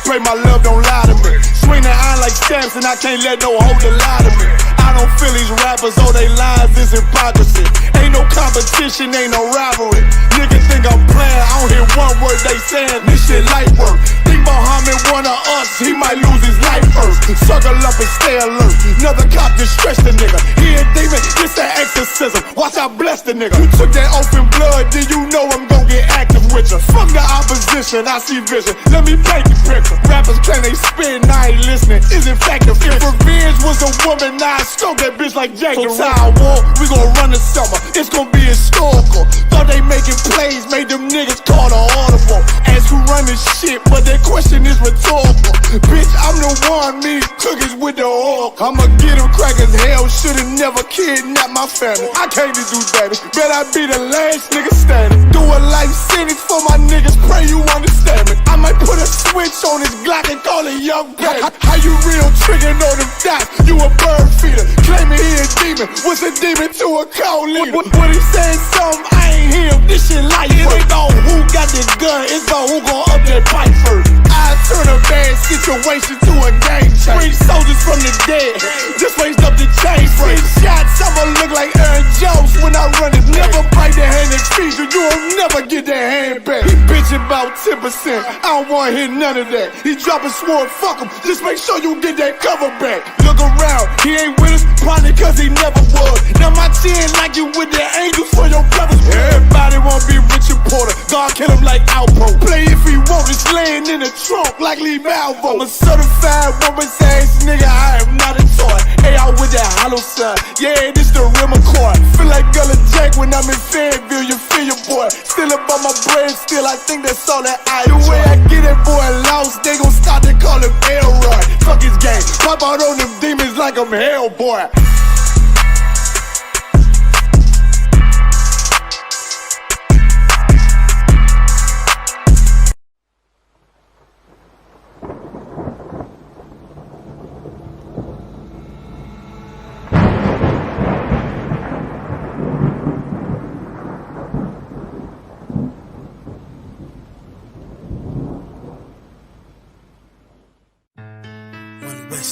pray my love don't lie to me. Swing that iron like stamps and I can't let no holder lie to me. I don't feel these rappers, all they lies is hypocrisy. Ain't no competition, ain't no rivalry. Niggas think I'm playing, I don't hear one word they saying. This shit light work. Think Muhammad one of us, he might lose his life first. Suckle up and stay alert. Another cop just stretch the nigga. He a demon, it's that exorcism. Watch I bless the nigga. You took that open blood, then you know I'm gon' get active with you. Fuck the opposition, I see vision. Let me paint the picture. Rappers claim they spit and I ain't listening. Is in fact the If revenge was a woman, now I stroke that bitch like Jack. So Tower War, we gon' run the summer. It's gon' be historical. Thought they making plays, made them niggas call the audible. Ask who run this shit, but that question is rhetorical. Bitch, I'm the one, me cookies with the oil. I'ma get them crackers, hell should've never kidnapped my family. I can't do that, bet I be the last nigga standing. Do a life sentence for my niggas, pray you understand me. I might put a switch on this Glock and call it young baby. How you real triggering on them dots? You a bird feeder, claiming he a demon. What's a demon to a cold leader? When he saying something, I ain't hear him. This shit light. It ain't about who got the gun, it's about who gon' up that pipe first. I turn a bad situation to a game changer. Bring soldiers from the dead, just raised up the chain. Free shots, I'ma look like Aaron Jones when I run it. Never bite the hand and feed you, you'll never get that hand back. He bitchin' about 10%, I don't wanna hear none of that. He dropping sword, fuck him, just make sure you get that cover back. Look around, he ain't with us, probably cause he never was. Now my chin like you with the angels for your brothers. Everybody wanna be Richard Porter, God kill him like Alpo. Play if he want, it's laying in the trunk like Lee Malvo. I'm a certified woman's ass nigga, I am not a toy. Hey, out with that hollow sign, yeah, this the real McCoy. Feel like Gullah Jack when I'm in Fayetteville, you feel your boy. Still up on my bread, still I think that's all that I do. The way I get that boy lost, they gon' start to call him Elroy. Fuck his game, pop out on them demons like I'm Hellboy.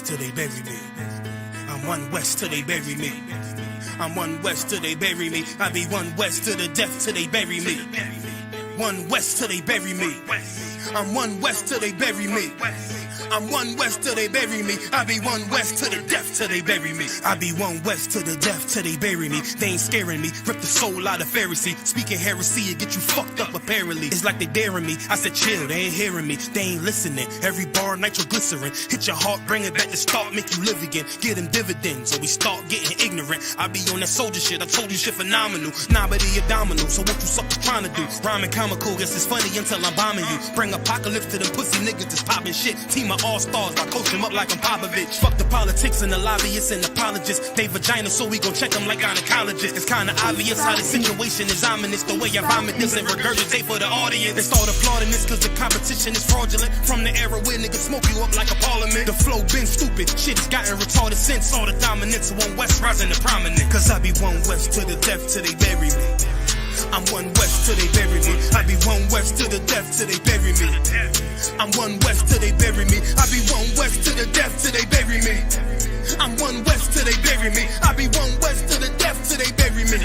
Till they bury me. I'm one west till they bury me. I'm one west till they bury me. I be one west to the death till they bury me. One west till they bury me. I'm one west till they bury me. I'm one west till they bury me. I be one west to the death till they bury me. I be one west to the death till they bury me. They ain't scaring me. Rip the soul out of Pharisee. Speaking heresy and get you fucked up apparently. It's like they daring me. I said chill, they ain't hearing me. They ain't listening. Every bar nitroglycerin. Hit your heart, bring it back to start, make you live again. Get them dividends or we start getting ignorant. I be on that soldier shit. I told you shit phenomenal. Nah, but he abdominal. So what you suckers trying to do? Rhyming comical. Guess it's funny until I'm bombing you. Bring apocalypse to them pussy niggas that's popping shit. Team of all-stars, I coach them up like I'm Popovich. Fuck the politics and the lobbyists and apologists. They vagina, so we gon' check them like gynecologists. It's kinda obvious how the situation is ominous. The way I vomit this and regurgitate for the audience. They start applauding this cause the competition is fraudulent. From the era where niggas smoke you up like a parliament. The flow been stupid, shit has gotten retarded since. All the dominance of one west rising to prominent. Cause I be one west to the death till they bury me. I'm one west till they bury me. I be one west to the death till they bury me. I'm one west till they bury me. I be one west to the death till they bury me. I'm one west till they bury me. I be one west to the death till they bury me.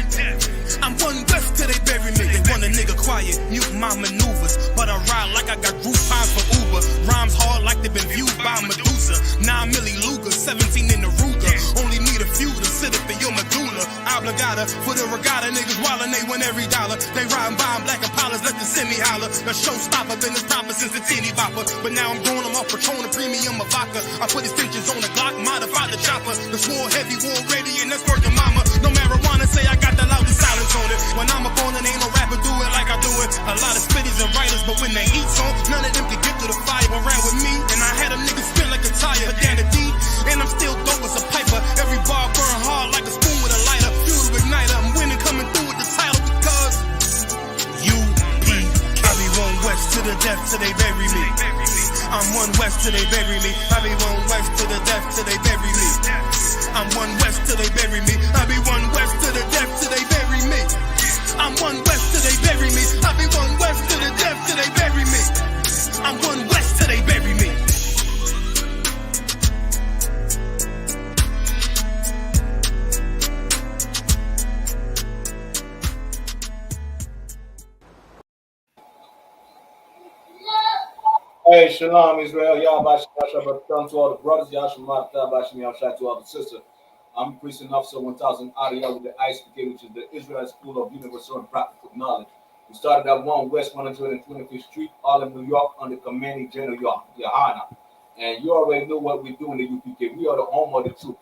I'm one west till they bury me. They want a nigga quiet, mute my maneuvers, but I ride like I got Groupons for Uber. Rhymes hard like they been viewed by Medusa. 9 milli Luger, 17 in the Ruger. Only need a few to sit up in your medulla. Obligata for the regatta, niggas wildin', they win every dollar. They riding by in black Impalas, let the semi holler. The showstopper, been this proper since the teeny bopper. But now I'm growing them off Patron, a premium of vodka. I put extensions on the Glock, modify the chopper. The swore heavy, war ready, and that's worth your mama. No marijuana, say I got the loudest silence on it. When I'm up on it, ain't no rapper do it like I do it. A lot of spitties and writers, but when they eat on, none of them can get to the fire around with me. And I had them niggas spin like a tire, but down the D, and I'm still dope as a piper. Every bar burn hard like a spoon with a lighter. Fuel to igniter, I'm winning, coming through with the title because U.P.K. I be one west to the death till they bury me. I'm one west till they bury me. I be one west to the death till they bury me. I'm one west till they bury me. I be one west to the death till they bury me. I'm one west till they bury me. I be one west to the death till they bury me. I'm one west till they bury me. Hey, Shalom, Israel. Yahweh to all the brothers. Yahshua to all the sisters. I'm Priest and Officer 1000 Audio with the I.S.U.P.K, which is the Israelite School of Universal and Practical Knowledge. We started at 1 West 125th Street, Harlem, New York, under Commanding General YAHANNA. And you already know what we do in the UPK. We are the home of the truth.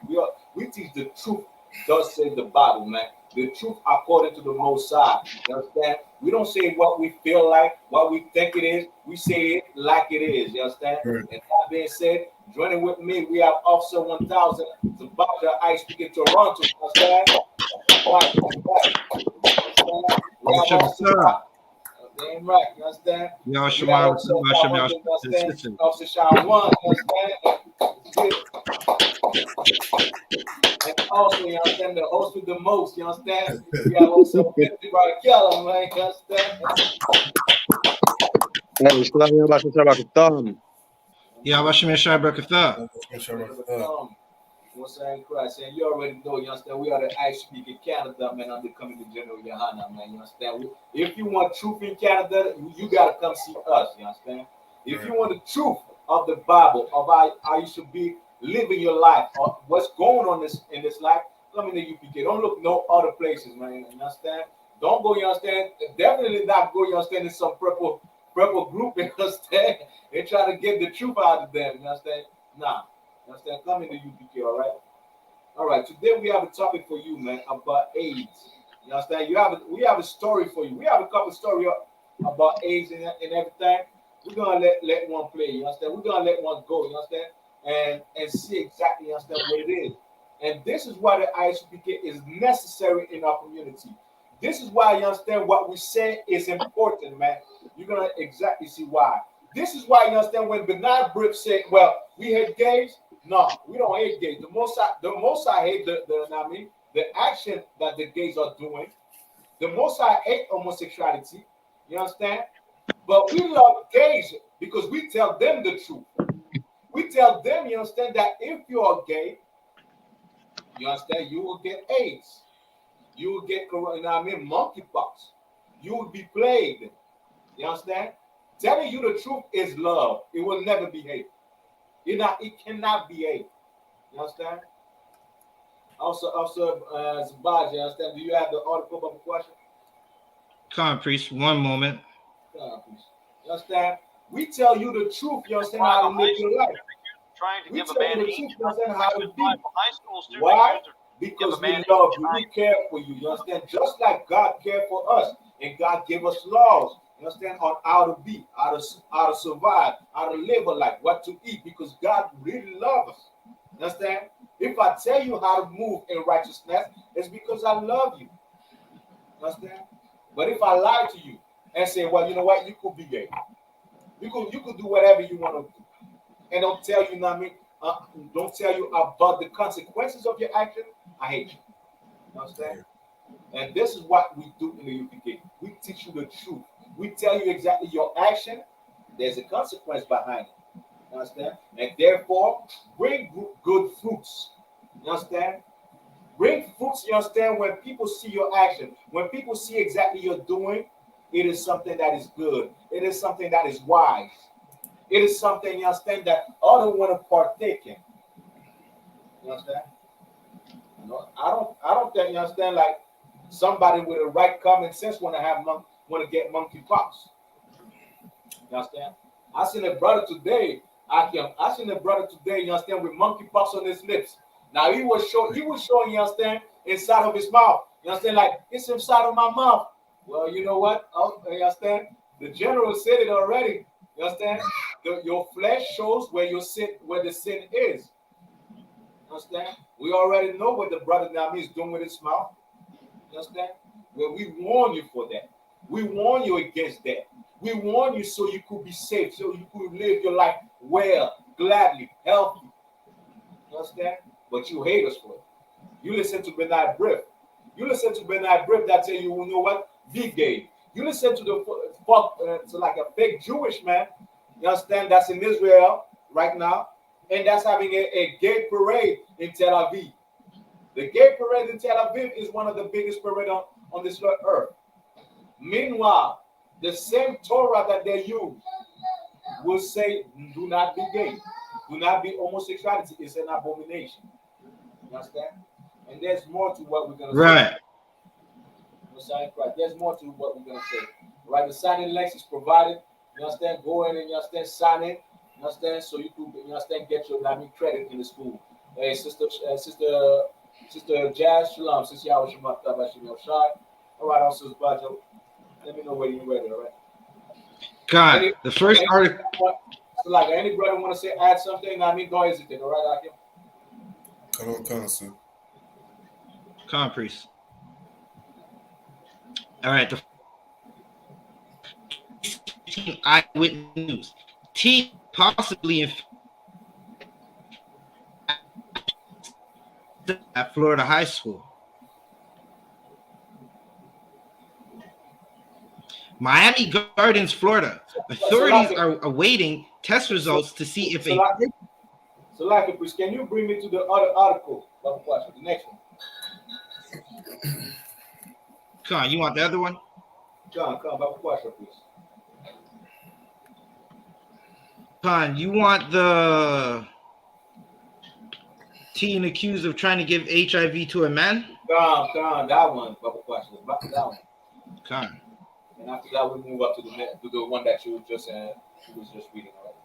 We teach the truth, thus says the Bible, man. The truth according to the Most High. You understand? We don't say what we feel like, what we think it is. We say it like it is. You understand? Right. And that being said, joining with me, we have Officer 1000, Zabaja, I.S.U.P.K in Toronto. You understand? Right. We have Officer Damn right. You understand? Officer Sean 1. You understand? And also, you understand, the host with the most, you understand? We have also 50 by Yellow, man, you understand? What's saying, Christ? And you already know, you understand? We are the I.S.U.P.K Canada, man, under coming to General YAHANNA, man, you understand? If you want truth in Canada, you got to come see us, you understand? If you want the truth of the Bible, of how you should be living your life, or what's going on in this life, come in the UPK. Don't look no other places, man. You understand? Don't go, you understand? Definitely not go, you understand, in some purple group, you understand? They try to get the truth out of them, you understand? Nah. You understand? Come in the UPK, all right? All right. Today we have a topic for you, man, about AIDS. You understand? We have a story for you. We have a couple stories about AIDS and everything. We're gonna let one play, you understand? We're gonna let one go, you understand? And see exactly, you understand, what it is. And this is why the I.S.U.P.K is necessary in our community. This is why, you understand, what we say is important, man. You're gonna exactly see why. This is why, you understand, when Bernard Brick said, well, we hate gays. No, we don't hate gays. The most I hate the action that the gays are doing. The most I hate homosexuality. You understand? But we love gays because we tell them the truth. We tell them, you understand, that if you are gay, you understand, you will get AIDS. You will get monkeypox. You will be plagued. You understand? Telling you the truth is love. It will never be hate. It cannot be hate. You understand? Also, Zabaj, you understand? Do you have the article of the question? Come on, priest. One moment. You understand? We tell you the truth. You understand how to live your life. We tell you the truth. You understand how to be. Why? Because we love you. We care for you. You understand? Just like God cared for us, and God gave us laws. You understand, on how to be, how to survive, how to live a life, what to eat, because God really loves us. You understand? If I tell you how to move in righteousness, it's because I love you. You understand? But if I lie to you and say, well, you know what, you could be gay. You could do whatever you want to do. And don't tell you, don't tell you about the consequences of your action, I hate you. You understand? And this is what we do in the UPK. We teach you the truth. We tell you exactly your action. There's a consequence behind it. You understand? And therefore, bring good fruits. You understand? Bring fruits, you understand, when people see your action. When people see exactly you're doing, it is something that is good. It is something that is wise. It is something, you understand, that others want to partake in. You understand? No, I don't think, you understand, like somebody with a right common sense want to get monkeypox. You understand? I seen a brother today. I seen a brother today, you understand, with monkeypox on his lips. Now he was showing, you understand, inside of his mouth. You understand, like it's inside of my mouth. Well, you know what? You understand? The general said it already. You understand? Your flesh shows where the sin is. You understand? We already know what the brother Nami is doing with his mouth. You understand? Well, we warn you for that. We warn you against that. We warn you so you could be safe, so you could live your life well, gladly, healthy. You understand? But you hate us for it. You listen to Bernard Briff. You listen to Bernard Briff that tell you, you know what? Be gay. You listen to to like a fake Jewish man, you understand, that's in Israel right now, and that's having a gay parade in Tel Aviv. The gay parade in Tel Aviv is one of the biggest parades on this earth. Meanwhile, the same Torah that they use, will say, do not be gay. Do not be homosexuality. It's an abomination. You understand? And there's more to what we're going to right. say. There's more to what we're going to say. Right? The signing links is provided. You understand? Go in and you understand, sign it. You understand? So you can, you understand, get your credit in the school. Hey, sister Jazz, Shalom. Since y'all was Shema Tabashim Shai. All right, also Bajo. Let me know when you're ready, all right? God, the first article. So like any brother want to say, add something, I mean, don't hesitate, all right, Akim? Come on, sir. Come on, priest. All right, the eyewitness news. T possibly in at Florida High School. Miami Gardens, Florida. Authorities are awaiting test results to see if So like, can you bring me to the other article? The next one. Come on, you want the other one? Come, please. Come, you want the teen accused of trying to give HIV to a man? Come, that one, That one. Come. And after that, we move up to the one that you was just reading, all right?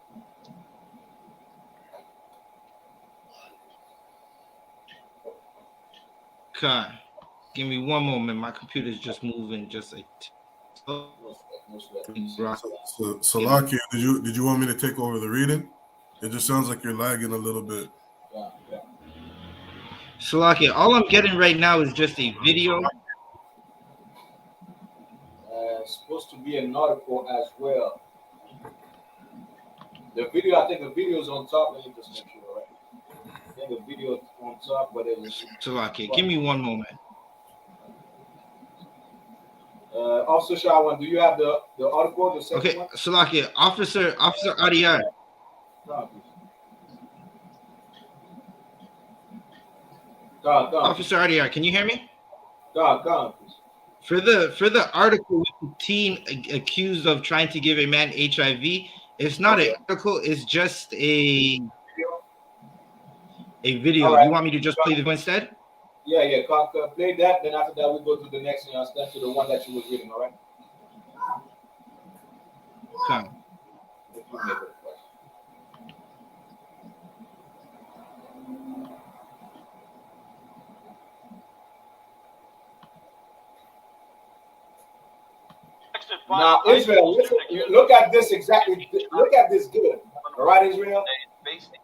Okay. Give me one moment. My computer's just moving just like So Salakia, did you want me to take over the reading? It just sounds like you're lagging a little bit. Yeah. Salakia, all I'm getting right now is just a video. It's supposed to be an article as well. The video, I think the video is on top. Let me just make sure, right? I think the video is on top, but it was. Salakia, give me one moment. Officer Shawan, do you have the article? The second okay, one? Salakia, Officer Adiyar. Officer Adiyar, can you hear me? Go, please. For the article with the teen accused of trying to give a man HIV, it's not an article, it's just a video. Right. You want me to just play the video instead? Yeah. Play that, then after that we go to the next one, to the one that you was reading, all right? Okay. Now, Israel, look at this exactly. Look at this good. All right, Israel? Facing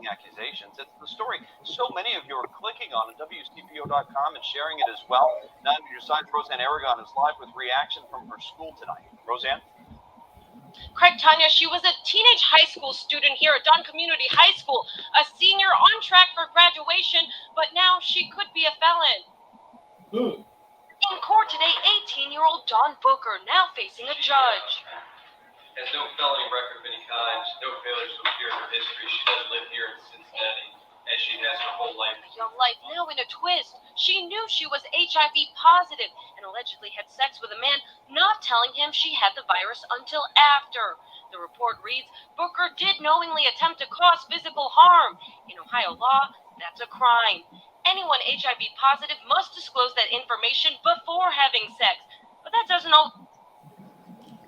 accusations. It's the story so many of you are clicking on at WCPO.com and sharing it as well. Now, your side, Roseanne Aragon is live with reaction from her school tonight. Roseanne? Correct, Tanya. She was a teenage high school student here at Don Community High School, a senior on track for graduation, but now she could be a felon. In court today, 18-year-old Don Booker now facing a judge. Has no felony record of any kind, no failures to appear in her history. She does live here in Cincinnati, as she has her whole life. Your life now in a twist. She knew she was HIV positive and allegedly had sex with a man, not telling him she had the virus until after. The report reads, Booker did knowingly attempt to cause physical harm. In Ohio law, that's a crime. Anyone HIV positive must disclose that information before having sex. But that doesn't all.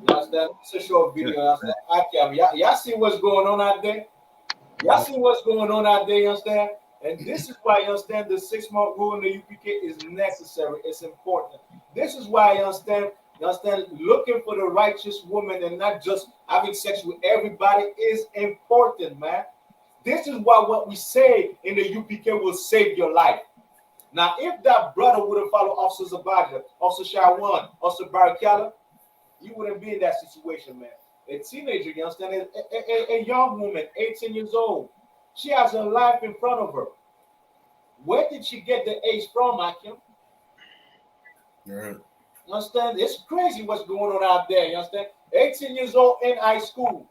It's a short video. Y'all see what's going on out there? Y'all see what's going on out there, you understand? And this is why, you understand, the 6-month rule in the UPK is necessary. It's important. This is why, you understand, looking for the righteous woman and not just having sex with everybody is important, man. This is why what we say in the UPK will save your life. Now, if that brother would have followed Officer Zabadja, Officer Shawan, Officer Barakala, you wouldn't be in that situation, man. A teenager, you understand, a young woman, 18 years old. She has her life in front of her. Where did she get the age from, Akim? Right. You understand? It's crazy what's going on out there, you understand? 18 years old in high school.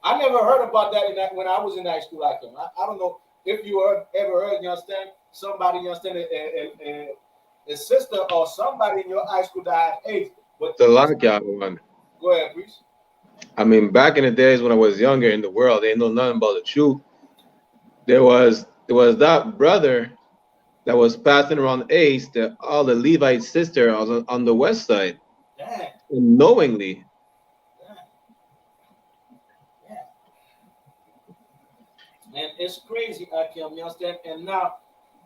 I never heard about that when I was in high school, Akim. I don't know if you ever heard, you understand, somebody, you understand, a sister or somebody in your high school that had AIDS. But the lockout one. Go ahead, please. I mean, back in the days when I was younger in the world, they know nothing about the truth. There was that brother that was passing around AIDS to all the Levite sisters on the west side, unknowingly. And it's crazy, Akim, you understand? And now,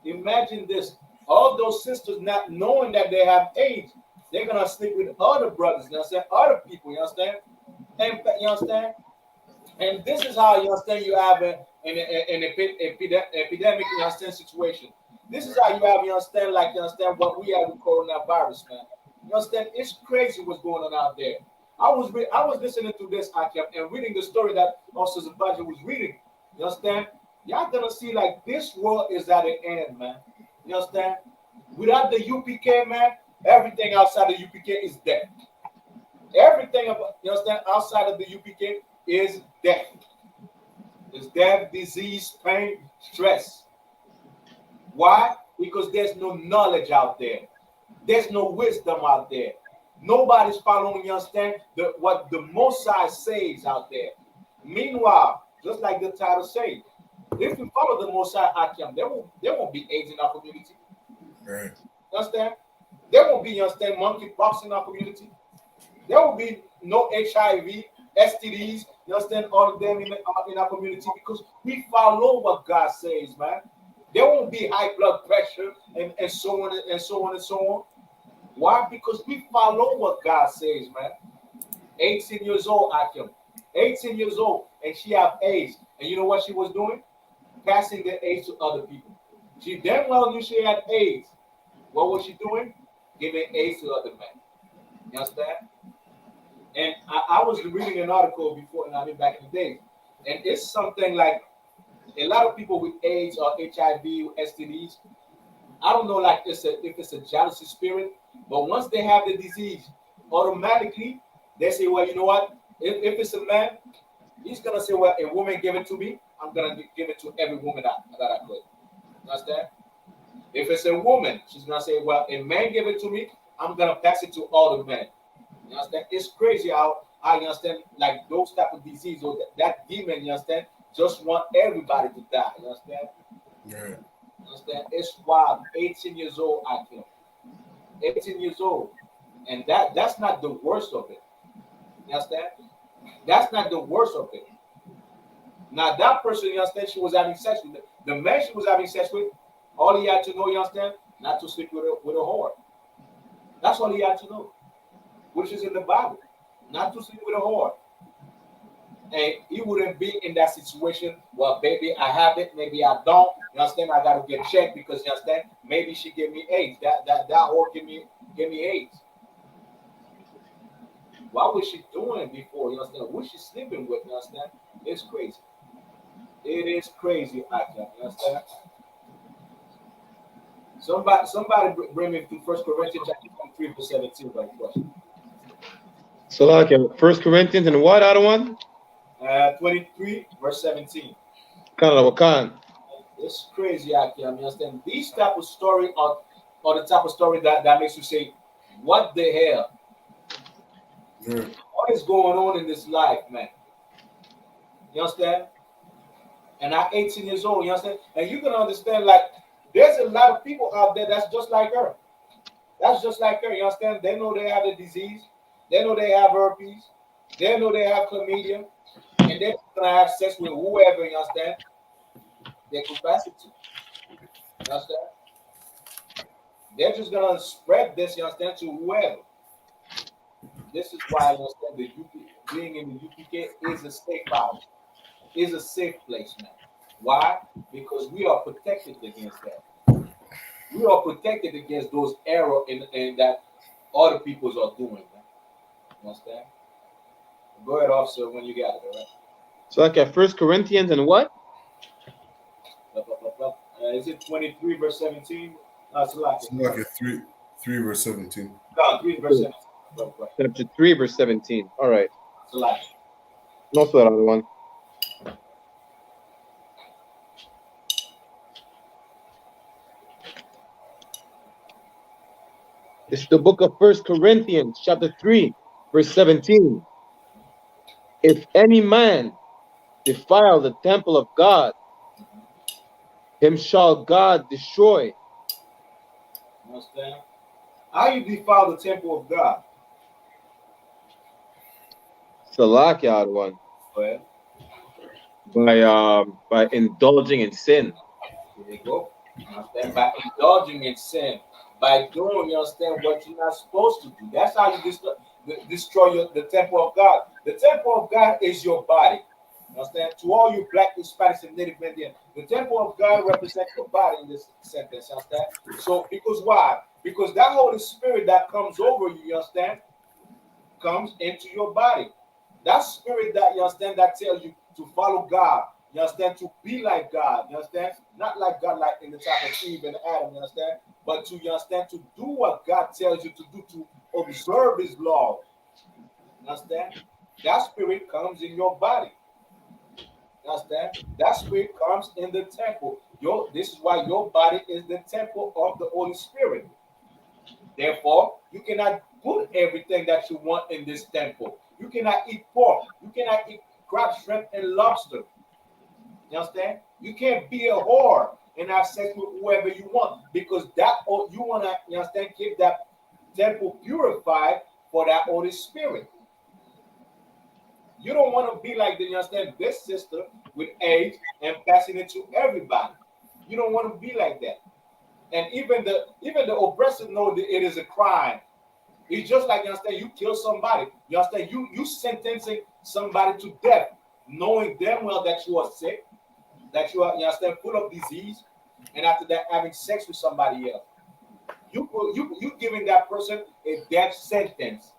imagine this. All those sisters not knowing that they have AIDS, they're going to sleep with other brothers, you understand? Other people, you understand? And you understand? And this is how, you understand, you have an epidemic, you understand, situation. This is how you have, you understand, like, you understand what we have with coronavirus, man. You understand? It's crazy what's going on out there. I was listening to this, Akim, and reading the story that also Zabaji was reading. You understand? Y'all gonna see like this world is at an end, man. You understand? Without the UPK, man, everything outside the UPK is death. Everything about, you understand, outside of the UPK is death. It's death, disease, pain, stress. Why? Because there's no knowledge out there. There's no wisdom out there. Nobody's following, you understand, what the Most High says out there. Meanwhile, just like the title says, if we follow the Most High Akim, there won't be AIDS in our community. Right. You understand? There won't be, you understand, monkeypox in our community. There will be no HIV, STDs, you understand, all of them in our community because we follow what God says, man. There won't be high blood pressure and so on and so on and so on. Why? Because we follow what God says, man. 18 years old, Akim. 18 years old, and she have AIDS. And you know what she was doing? Passing the AIDS to other people. She damn well knew she had AIDS. What was she doing? Giving AIDS to other men. You understand? And I was reading an article before, and I mean back in the day, and it's something like a lot of people with AIDS or HIV, STDs. I don't know, like if it's a jealousy spirit, but once they have the disease, automatically they say, well, you know what? If it's a man, he's gonna say, well, a woman gave it to me, I'm gonna give it to every woman that I could. You understand? If it's a woman, she's gonna say, well, a man gave it to me, I'm gonna pass it to all the men. You understand? It's crazy how you understand, like those type of disease or that demon, you understand, just want everybody to die. You understand? Yeah. You understand? It's wild. 18 years old, I think. 18 years old. And that's not the worst of it. You understand? That's not the worst of it. Now that person, you understand, she was having sex with the man she was having sex with, all he had to know, you understand, not to sleep with a whore. That's all he had to know, which is in the Bible. Not to sleep with a whore. And he wouldn't be in that situation. Well, baby, I have it, maybe I don't. You understand? I gotta get checked because you understand, maybe she gave me AIDS. That whore gave me AIDS. What was she doing before? You understand? Who she sleeping with? You understand? It's crazy. It is crazy, Akim. You understand? Somebody bring me to 1 Corinthians chapter 23, verse 17 by question. So like 1 Corinthians and what other one? 23, verse 17. Kind. It's crazy, Akim. You understand? These type of story are the type of story that makes you say, what the hell? Yeah. What is going on in this life, man? You understand? And I'm 18 years old, you understand? And you're gonna understand, like, there's a lot of people out there that's just like her. That's just like her, you understand? They know they have the disease, they know they have herpes, they know they have chlamydia, and they're gonna have sex with whoever, you understand? They could pass it to. You understand? They're just gonna spread this, you understand, to whoever. This is why, you understand, being in the UPK is a safe house, is a safe place, man. Why? Because we are protected against that. We are protected against those errors in that other peoples are doing, man. You understand? Go ahead, officer, when you got it, all right? So like 1 Corinthians and what? Is it 23 verse 17? No, it's like 3 verse 17. No, 3 verse 17. Chapter 3 verse 17. All right. It's like No sweat on the one. It's the book of 1 Corinthians, chapter 3, verse 17. If any man defile the temple of God, him shall God destroy. Understand? How you defile the temple of God? Salakia one. By indulging in sin. There you go. Understand? By indulging in sin, by doing, you understand, what you're not supposed to do. That's how you destroy the temple of God. The temple of God is your body. Understand? To all you Black, Hispanics, and Native Indian, the temple of God represents your body in this sentence. Understand? So, because why? Because that Holy Spirit that comes over you, you understand, comes into your body. That spirit that you understand that tells you to follow God, you understand, to be like God, you understand, not like God, like in the time of Eve and Adam, you understand, but to, you understand, to do what God tells you to do, to observe His law. You understand? That spirit comes in your body. You understand? That spirit comes in the temple. This is why your body is the temple of the Holy Spirit. Therefore, you cannot put everything that you want in this temple. You cannot eat pork. You cannot eat crab, shrimp, and lobster. You understand? You can't be a whore and have sex with whoever you want, because that, you want to, you understand, keep that temple purified for that Holy Spirit. You don't want to be like the, you understand, this sister with AIDS and passing it to everybody. You don't want to be like that. And even the oppressor know that it is a crime. It's just like, you understand, you kill somebody. You understand, you sentencing somebody to death, knowing damn well that you are sick, that you are, you understand, full of disease, and after that having sex with somebody else. You giving that person a death sentence.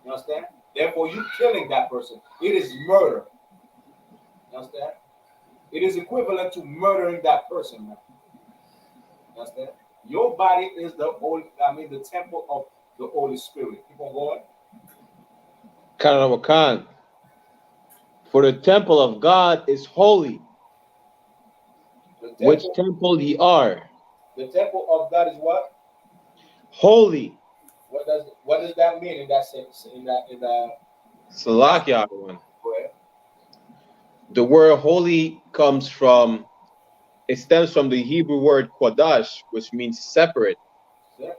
You understand? Therefore, you killing that person. It is murder. You understand? It is equivalent to murdering that person, man. You understand? Your body is the temple of the Holy Spirit. Keep on going. Khan. For the temple of God is holy. Which temple ye are? The temple of God is what? Holy. What does that mean in that sense? In that Salakia one. The word holy stems from the Hebrew word Kodash, which means separate. Separate.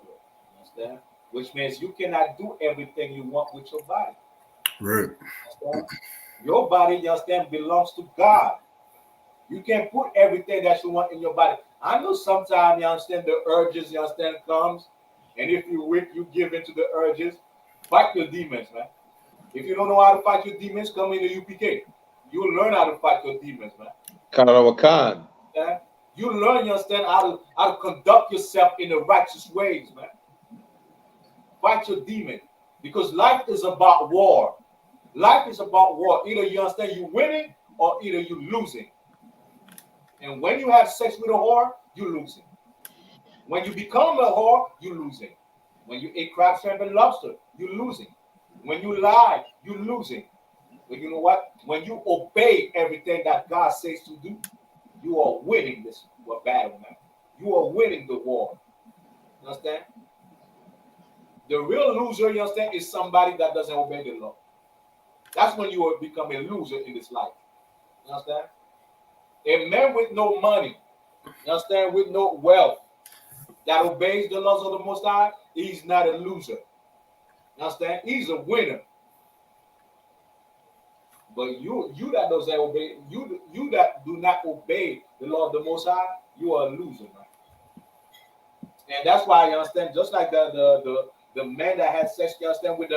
Understand? Which means you cannot do everything you want with your body. Right. Understand? Your body, you understand, belongs to God. You can't put everything that you want in your body. I know sometimes, you understand, the urges, you understand, comes, and if you're weak, you give into the urges. Fight your demons, man. If you don't know how to fight your demons, come into UPK. You'll learn how to fight your demons, man. Khan. Yeah? You learn, you understand, how to conduct yourself in the righteous ways, man. Fight your demon. Because life is about war. Life is about war. Either you understand you're winning or either you're losing. And when you have sex with a whore, you're losing. When you become a whore, you're losing. When you eat crab, shrimp, and lobster, you're losing. When you lie, you're losing. But you know what? When you obey everything that God says to do, you are winning this battle, man. You are winning the war. You understand? The real loser, you understand, is somebody that doesn't obey the law. That's when you will become a loser in this life. You understand? A man with no money, you understand, with no wealth, that obeys the laws of the Most High, he's not a loser. You understand? He's a winner. But you that doesn't obey, you that do not obey the law of the Most High, you are a loser, man. And that's why, you understand, just like the man that had sex, you understand, with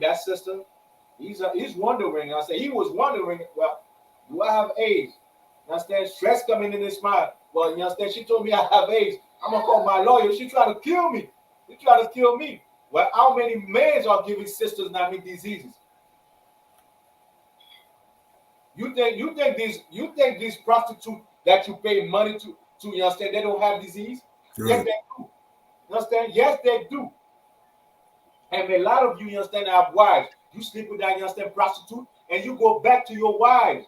that sister, he's wondering. I say he was wondering, well, do I have AIDS? You understand? Stress coming in his mind. Well, you understand? She told me I have AIDS. I'm gonna call my lawyer. She trying to kill me. She trying to kill me. Well, how many men are giving sisters now diseases? You think these prostitutes that you pay money to you understand, they don't have disease? Right. Yes, they do. You understand? Yes, they do. And a lot of you understand, have wives. You sleep with that, you understand, prostitute, and you go back to your wives.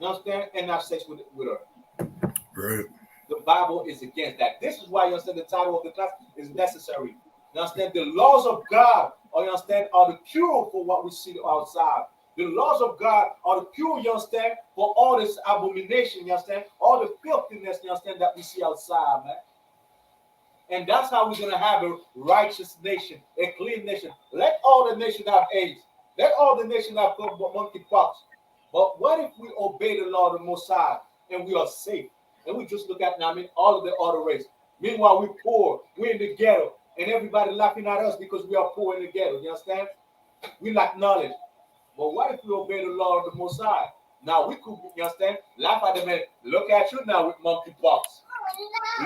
You understand? And have sex with her. Right. The Bible is against that. This is why, you understand, the title of the class is necessary. You understand? The laws of God, or you understand, are the cure for what we see outside. The laws of God are the pure, you understand, for all this abomination, you understand, all the filthiness, you understand, that we see outside, man. And that's how we're going to have a righteous nation, a clean nation. Let all the nations have AIDS. Let all the nations have monkeypox. But what if we obey the law of the Most High and we are safe? And we just look at, now, I mean, all of the other race. Meanwhile, we're poor, we're in the ghetto, and everybody laughing at us because we are poor in the ghetto. You understand? We lack knowledge. But what if we obey the law of the Most High? Now we could, you understand, laugh at them and look at you now with monkeypox.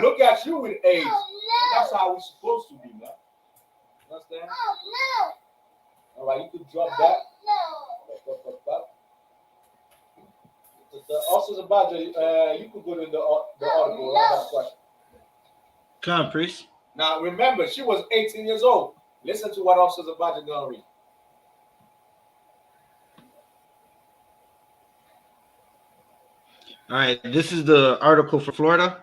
Look at you with AIDS. And that's how we're supposed to be, man. You understand? All right, you could drop that. Also, about you could go to the article. I have a question. Come on, priest. Now remember, she was 18 years old. Listen to what Officer Zabaja gonna read. All right, this is the article for Florida.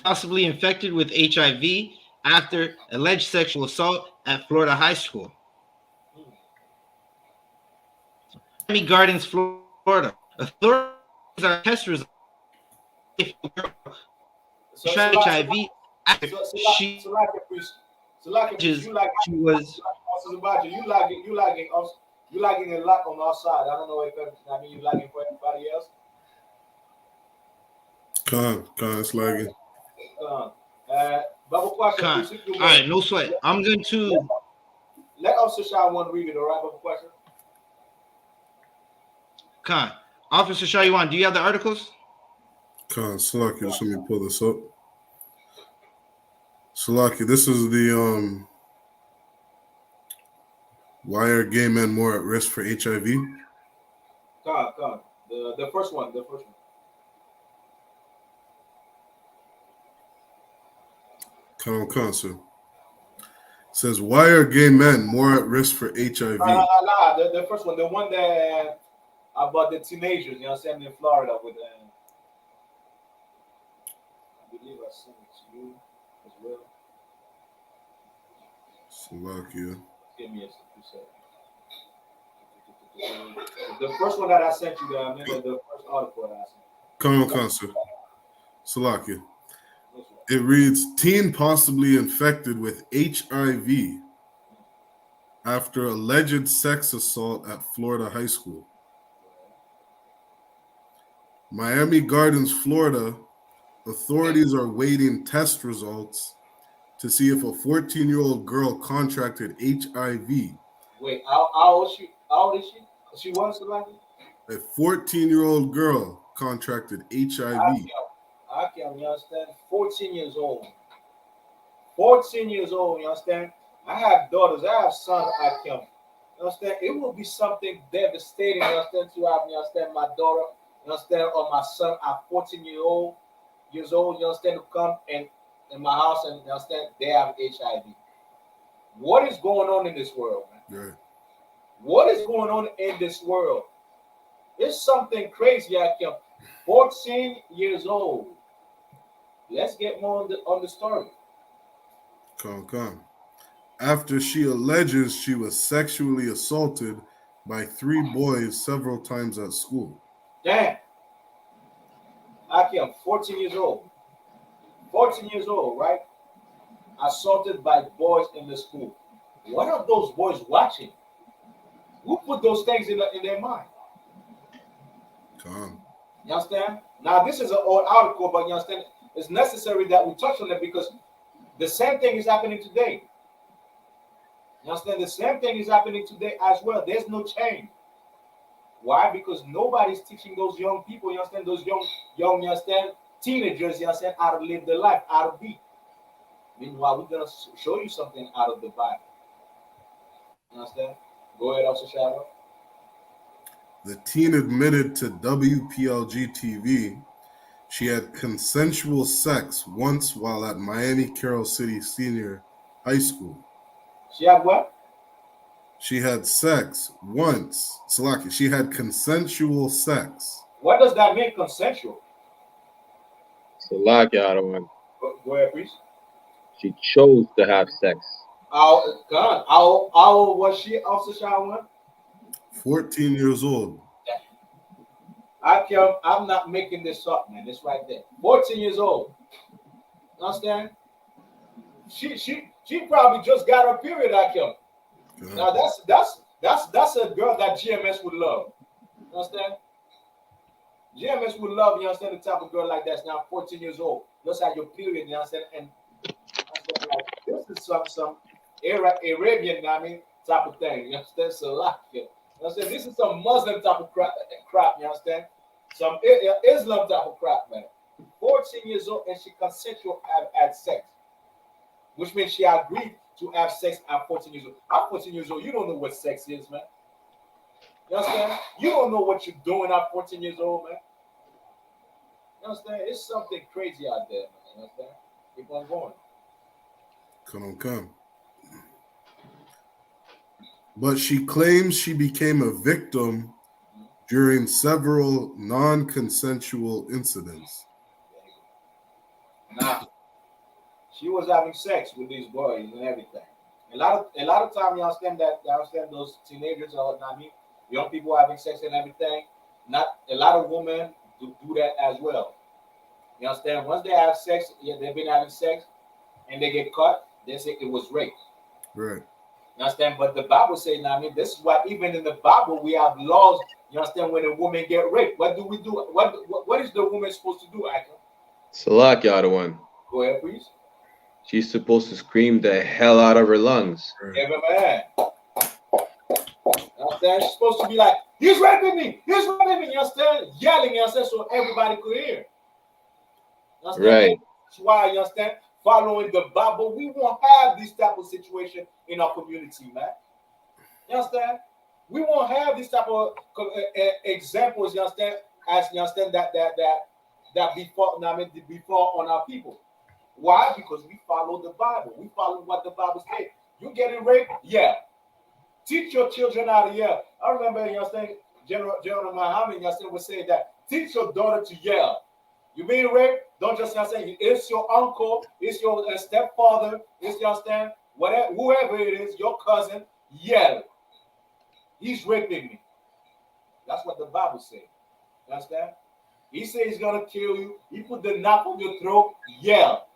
Possibly infected with HIV after alleged sexual assault at Florida high school. Miami Gardens, Florida. Authorities are test results. HIV after she was. You lagging a lot on our side. I don't know if I mean you lagging for everybody else. It's lagging. Question, all right, no sweat. I'm going to let Officer Shaw one read it. All right, Bubba question. Officer Shaw, you want? Do you have the articles? Salaki, just let me pull this up. Salaki, this is the why are gay men more at risk for HIV? The first one. Sir. Says, why are gay men more at risk for HIV? The first one, the one that about the teenagers, you know what I'm saying, in Florida with I believe I sent it to you as well. Slovakia. Give me a second. The first one that I sent you, I mean, the first article that I sent. Sir. Slovakia. It reads, teen possibly infected with HIV after alleged sex assault at Florida high school. Miami Gardens, Florida, authorities are waiting test results to see if a 14-year-old girl contracted HIV. Wait, how old is she? She was like a 14-year-old girl contracted HIV. I can, you understand? 14 years old. 14 years old, you understand? I have daughters, I have sons, I can. You understand? It will be something devastating, you understand, to have, you understand, my daughter, you understand, or my son at 14 years old, you understand, to come in my house and, you understand, they have HIV. What is going on in this world, man? Right. What is going on in this world? It's something crazy, I can. 14 years old. Let's get more on the story. Come. After she alleges she was sexually assaulted by 3 boys several times at school. Damn. I'm 14 years old. 14 years old, right? Assaulted by boys in the school. What are those boys watching? Who put those things in their mind? Come. You understand? Now, this is an old article, but you understand? It's necessary that we touch on it because the same thing is happening today. You understand? The same thing is happening today as well. There's no change. Why? Because nobody's teaching those young people, you understand? Those young, you understand? Teenagers, you understand? How to live their life, how to be. Meanwhile, we're going to show you something out of the Bible. You understand? Go ahead, Officer Shadow. The teen admitted to WPLG TV she had consensual sex once while at Miami Carroll City Senior High School. She had what? She had sex once. Salaki, she had consensual sex. What does that mean, consensual? Salaki, I don't want. Go ahead, please. She chose to have sex. How old was she, Officer Shawan? 14 years old. I'm not making this up, man. It's right there. 14 years old. You understand? She probably just got her period, Akim. Now that's a girl that GMS would love. You understand? GMS would love, you understand, the type of girl like that's now 14 years old. Just had your period, you understand? And like, this is some Arabian, I mean, type of thing. You understand? So like, you understand? This is some Muslim type of crap, you understand? Some Islam type of crap, man. 14 years old and she consensual had sex, which means she agreed to have sex at 14 years old. At 14 years old, you don't know what sex is, man. You understand? You don't know what you're doing at 14 years old, man. You understand? It's something crazy out there, man. You understand? Keep on going. Come. But she claims she became a victim during several non-consensual incidents. Now, she was having sex with these boys and everything. A lot of time, you understand those teenagers or I mean, young people having sex and everything. Not a lot of women do that as well. You understand? Once they have sex, they've been having sex, and they get caught, they say it was rape. Right. You understand? But the Bible says, I mean, this is why even in the Bible we have laws. You understand? When a woman get raped, what do we do? What is the woman supposed to do, Akim? Salak, the other one. Go ahead, please. She's supposed to scream the hell out of her lungs. Every man. You understand? She's supposed to be like, he's raping me. You understand? Yelling, you understand? So everybody could hear. You understand? Right. That's why, you understand? Following the Bible, we won't have this type of situation in our community, man. You understand? We won't have this type of examples, you understand? As you understand that before on our people. Why? Because we follow the Bible. We follow what the Bible says. You getting raped? Yeah. Teach your children how to yell. I remember, you understand, General Muhammad, you understand, would say that teach your daughter to yell. You being raped? Don't just understand. It's your uncle, it's your stepfather, it's you understand, whatever, whoever it is, your cousin, yell. He's raping me. That's what the Bible says. You understand? He says he's gonna kill you. He put the knife on your throat, yell.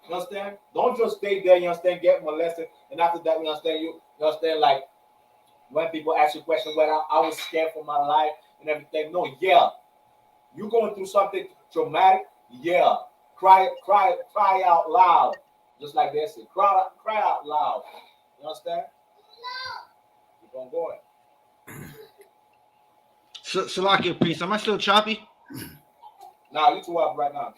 You understand? Don't just stay there, you understand, get molested, and after that, you understand, like when people ask you a question, whether I was scared for my life and everything. No, yell. You going through something traumatic, yell. Cry out loud. Just like they say. Cry out loud. You understand? Keep on going. Salakia, priest, am I still choppy? Nah, you two up right now.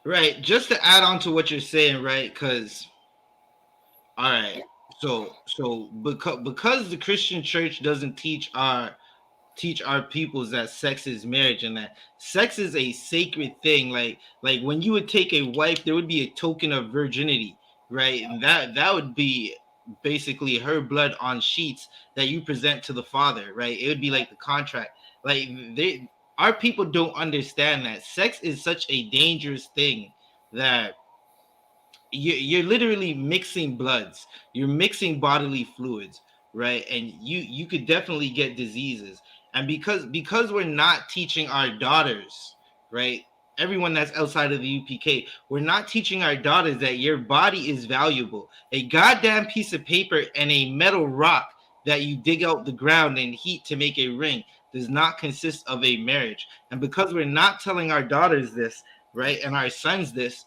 Right, just to add on to what you're saying, right? Because, all right, so because the Christian church doesn't teach our peoples that sex is marriage and that sex is a sacred thing. Like when you would take a wife, there would be a token of virginity, right? And that would be basically her blood on sheets that you present to the Father, right? It would be like the contract. Like our people don't understand that sex is such a dangerous thing that you're literally mixing bloods, you're mixing bodily fluids, right? And you could definitely get diseases. And because we're not teaching our daughters, right? Everyone that's outside of the UPK, we're not teaching our daughters that your body is valuable. A goddamn piece of paper and a metal rock that you dig out the ground and heat to make a ring does not consist of a marriage. And because we're not telling our daughters this, right, and our sons this,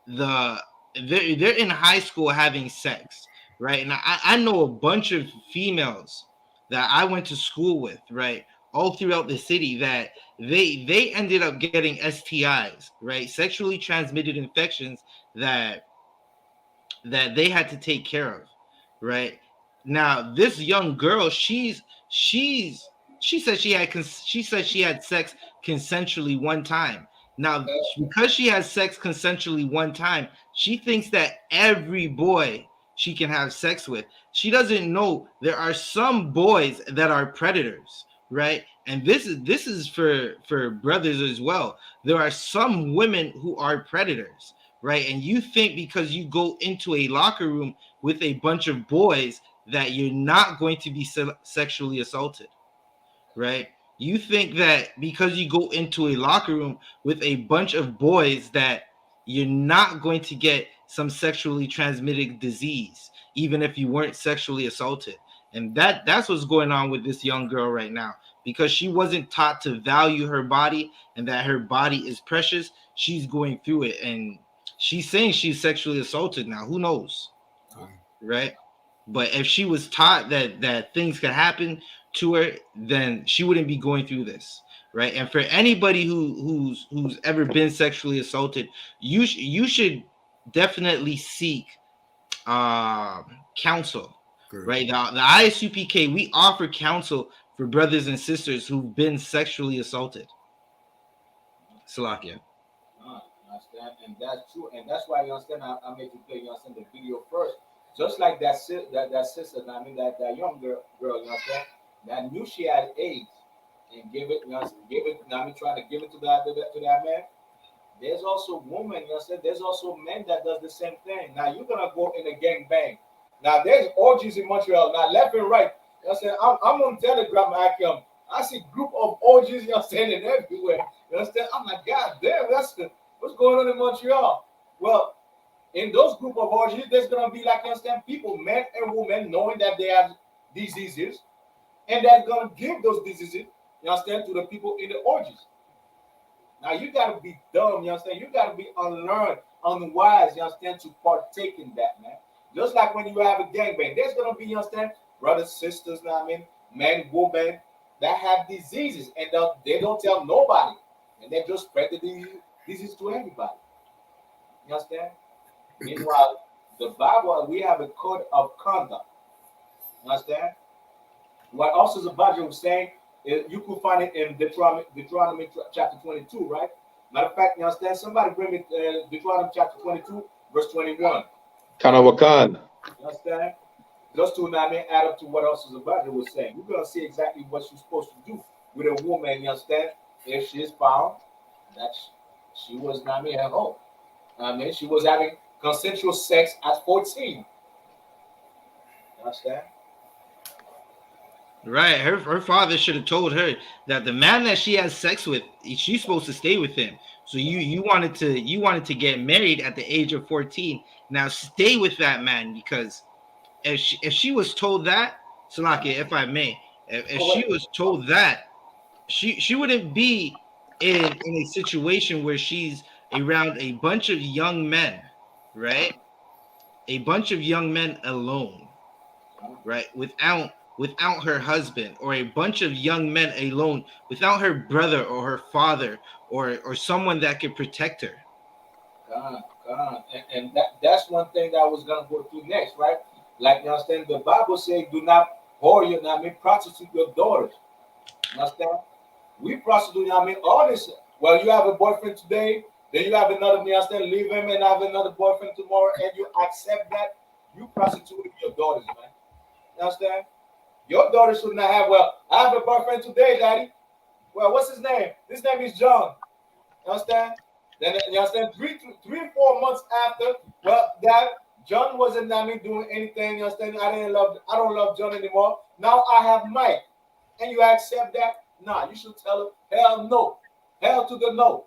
they're in high school having sex, right? And I know a bunch of females that I went to school with, right, all throughout the city, that they ended up getting STIs, right, sexually transmitted infections that they had to take care of, right? Now this young girl, she said she had sex consensually one time. Now, because she has sex consensually one time, she thinks that every boy she can have sex with. She doesn't know there are some boys that are predators, right? And this is for brothers as well. There are some women who are predators, right? And you think because you go into a locker room with a bunch of boys that you're not going to be sexually assaulted, right? You think that because you go into a locker room with a bunch of boys that you're not going to get some sexually transmitted disease, even if you weren't sexually assaulted. And that's what's going on with this young girl right now, because she wasn't taught to value her body and that her body is precious. She's going through it, and she's saying she's sexually assaulted now. Who knows, right? But if she was taught that things could happen to her, then she wouldn't be going through this, right? And for anybody who's ever been sexually assaulted, you should definitely seek counsel, right? The I.S.U.P.K, we offer counsel for brothers and sisters who've been sexually assaulted. Salakia. Understand? And that's true, and that's why you understand. I made you play. You understand the video first, just like that sister. I mean that young girl. You understand? That knew she had AIDS and give it. You know, give it. I mean, trying to give it to that man. There's also women. You understand? There's also men that does the same thing. Now you're gonna go in a gang bang. Now there's orgies in Montreal. Now left and right. You understand? I'm on Telegram. I see group of orgies. You understand? And everywhere. You understand? I'm like, God damn, what's going on in Montreal? Well, in those group of orgies, there's gonna be, like, you understand, people, men and women, knowing that they have diseases, and they're gonna give those diseases, you understand, to the people in the orgies. Now you gotta be dumb, you understand? You gotta be unlearned, unwise, you understand, to partake in that, man. Just like when you have a gangbang, there's gonna be, you understand, brothers, sisters, you know what I mean, men, women that have diseases, and they don't tell nobody, and they just spread the disease to everybody. You understand? Meanwhile, the Bible, we have a code of conduct. You understand? What also the Bible was saying, you could find it in Deuteronomy chapter 22, right? Matter of fact, you understand? Somebody bring me Deuteronomy chapter 22, verse 21. Kanawakan. You understand? Just to add up to what else the Bible was saying. We're going to see exactly what she's supposed to do with a woman, you understand? If she is found that she was not at home. I mean, she was having consensual sex at 14. You understand? Right. Her father should have told her that the man that she has sex with, she's supposed to stay with him. So you wanted to get married at the age of 14. Now stay with that man, because if she was told that, Salakia, if I may, if she was told that, she wouldn't be in a situation where she's around a bunch of young men, right? A bunch of young men alone, right? Without her husband, or a bunch of young men alone without her brother or her father or someone that could protect her. God. And that's one thing that I was gonna go through next, right? Like, you understand, the Bible says, do not whore your, prostitute your daughters. You understand? We prostitute, all this. Well, you have a boyfriend today, then you have another, you understand, leave him and have another boyfriend tomorrow, and you accept that, you prostitute your daughters, man. You understand? Your daughter should not have, well, I have a boyfriend today, daddy. Well, what's his name? His name is John. You understand? Then, you understand, 4 months after, well, dad, John wasn't doing anything. You understand? I don't love John anymore. Now I have Mike. And you accept that? Nah, you should tell him, hell no. Hell to the no.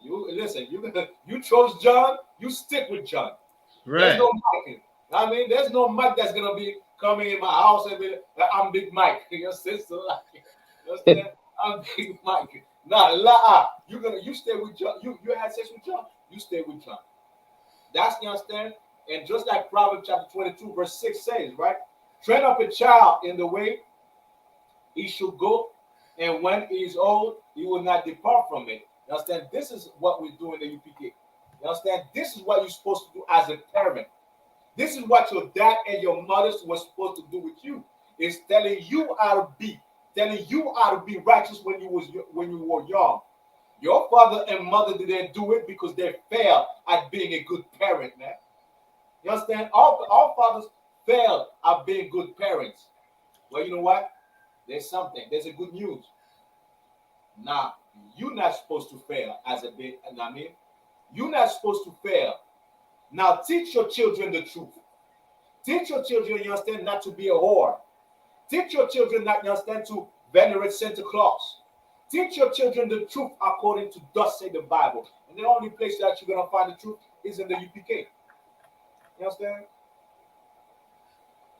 You listen, you chose John, you stick with John. Right. There's no Mike. There's no Mike that's gonna be coming in my house and be like, I'm Big Mike. Your sister, like, you understand? I'm Big Mike. Nah, you stay with John. You had sex with John, you stay with John. That's, you understand? And just like Proverbs chapter 22, verse 6 says, right? Train up a child in the way he should go, and when he is old, he will not depart from it. You understand? This is what we do in the UPK. You understand? This is what you're supposed to do as a parent. This is what your dad and your mother was supposed to do with you. It's telling you how to be righteous when you were young. Your father and mother didn't do it because they failed at being a good parent, man. You understand? All fathers fail at being good parents. Well, you know what? There's a good news. Now, you're not supposed to fail as a big, you're not supposed to fail. Now, teach your children the truth. Teach your children, you understand, not to be a whore. Teach your children not, you understand, to venerate Santa Claus. Teach your children the truth according to thus say the Bible. And the only place that you're going to find the truth is in the UPK. You understand?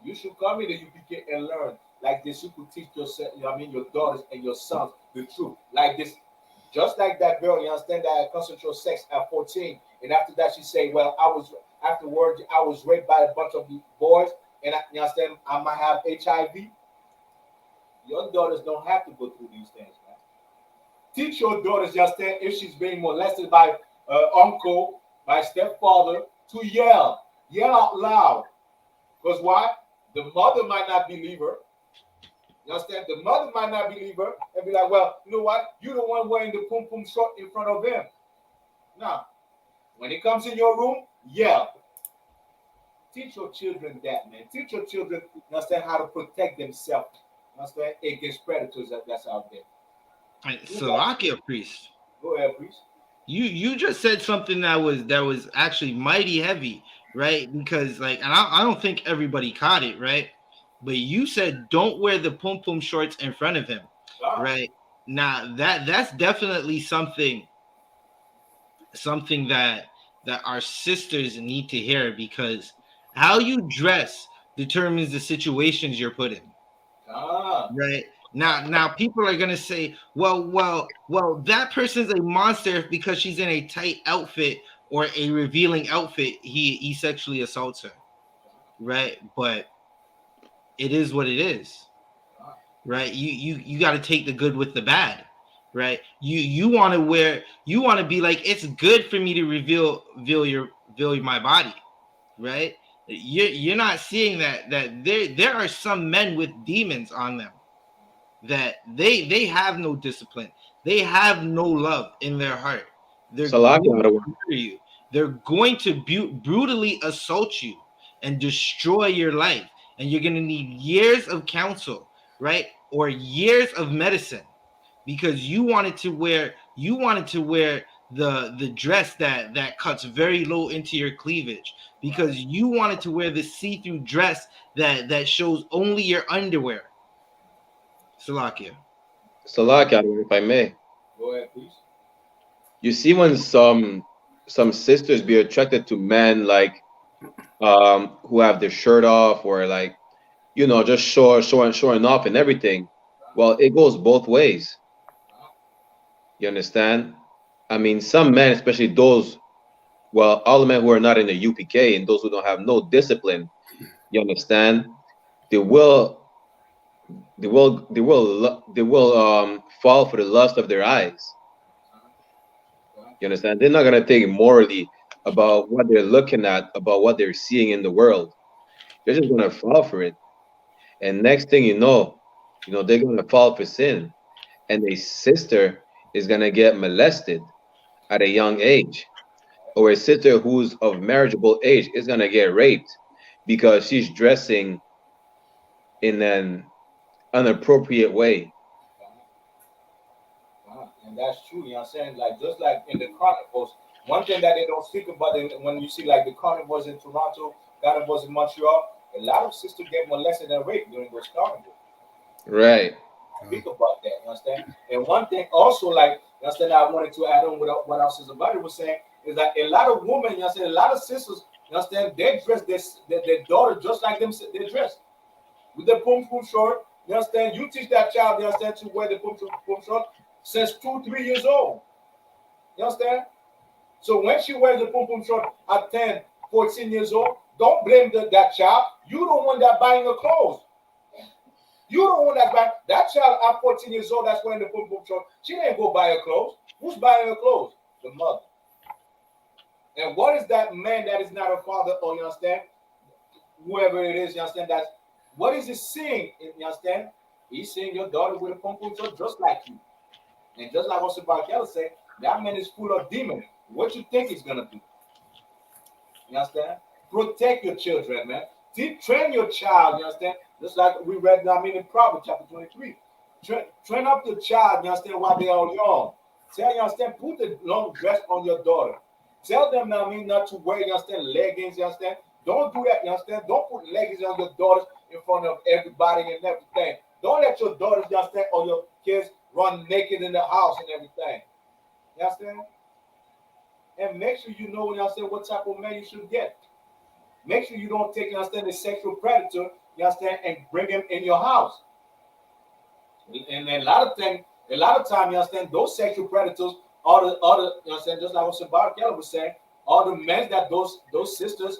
You should come in the UPK and learn. Like this, you could teach yourself, your daughters and your sons the truth. Like this, just like that girl, you understand, that had consensual sex at 14. And after that, she say, well, afterwards, I was raped by a bunch of boys. And you understand, I might have HIV. Your daughters don't have to go through these things, man. Teach your daughters, you understand, if she's being molested by uncle, by stepfather, to yell out loud. Because why? The mother might not believe her. You understand? The mother might not believe her and be like, well, you know what? You're the one wearing the pum pum short in front of him. Now, when it comes in your room, yell. Teach your children that, man. Teach your children, you understand, how to protect themselves, you understand, against predators that's out there. Salakia, priest. Go ahead, priest. You just said something that was actually mighty heavy, right? Because and I don't think everybody caught it, right? But you said don't wear the pum pum shorts in front of him, right? Now that's definitely something that our sisters need to hear, because how you dress determines the situations you're put in. Right? Now people are gonna say, well, that person's a monster because she's in a tight outfit or a revealing outfit. He sexually assaults her, right? But it is what it is, right? You got to take the good with the bad, right? You want to be like, it's good for me to reveal my body, right? You're not seeing that there are some men with demons on them, that they have no discipline, they have no love in their heart. They're going to murder you. They're going to brutally assault you and destroy your life, and you're going to need years of counsel, right, or years of medicine, because you wanted to wear the dress that cuts very low into your cleavage, because you wanted to wear the see-through dress that shows only your underwear. Salakia, if I may. Go ahead, please. You see, when some sisters be attracted to men who have their shirt off, or just showing off and everything. Well, it goes both ways. You understand? I mean, some men, especially those, all the men who are not in the UPK and those who don't have no discipline, you understand? They will fall for the lust of their eyes. You understand? They're not gonna think morally about what they're looking at, about what they're seeing in the world. They're just gonna fall for it. And next thing you know, they're gonna fall for sin. And a sister is gonna get molested at a young age. Or a sister who's of marriageable age is gonna get raped because she's dressing in an inappropriate way. And that's true, you know what I'm saying? Like, just like in the carnivals, one thing that they don't speak about when you see like the carnivals in Toronto, carnivals in Montreal, a lot of sisters get molested and raped during those carnivals. Right. Speak about that, you understand? And one thing also, like, you understand, I wanted to add on what our sister Buddy was saying, is that a lot of women, you understand, a lot of sisters, you understand, they dress their daughter just like them, they dress with the pum pum short. You understand? You teach that child, you understand, to wear the pum short since 2-3 years old. You understand? So when she wears the pum pum short at 10, 14 years old, don't blame that child. You don't want that buying her clothes. You don't want that child at 14 years old that's wearing the pum pum short. She didn't go buy her clothes. Who's buying her clothes? The mother. And what is that man that is not a father, or you understand? Whoever it is, you understand, that what is he seeing? You understand? He's seeing your daughter with a pum pum short just like you. And just like what I.S.U.P.K said, that man is full of demons. What you think he's gonna do? You understand? Protect your children, man. Train your child, you understand? Just like we read, in Proverbs chapter 23. Train up your child, you understand, while they are young. Tell you understand, put the long dress on your daughter. Tell them, not to wear, you understand, leggings, you understand. Don't do that, you understand? Don't put leggings on your daughters in front of everybody and everything. Don't let your daughters, you understand, or your kids run naked in the house and everything. You understand? And make sure you know, you understand, what type of man you should get. Make sure you don't take, you understand, a sexual predator, you understand, and bring him in your house. And a lot of time, you understand, those sexual predators are the other, you understand, just like what Sabbath Keller was saying, are the men that those sisters,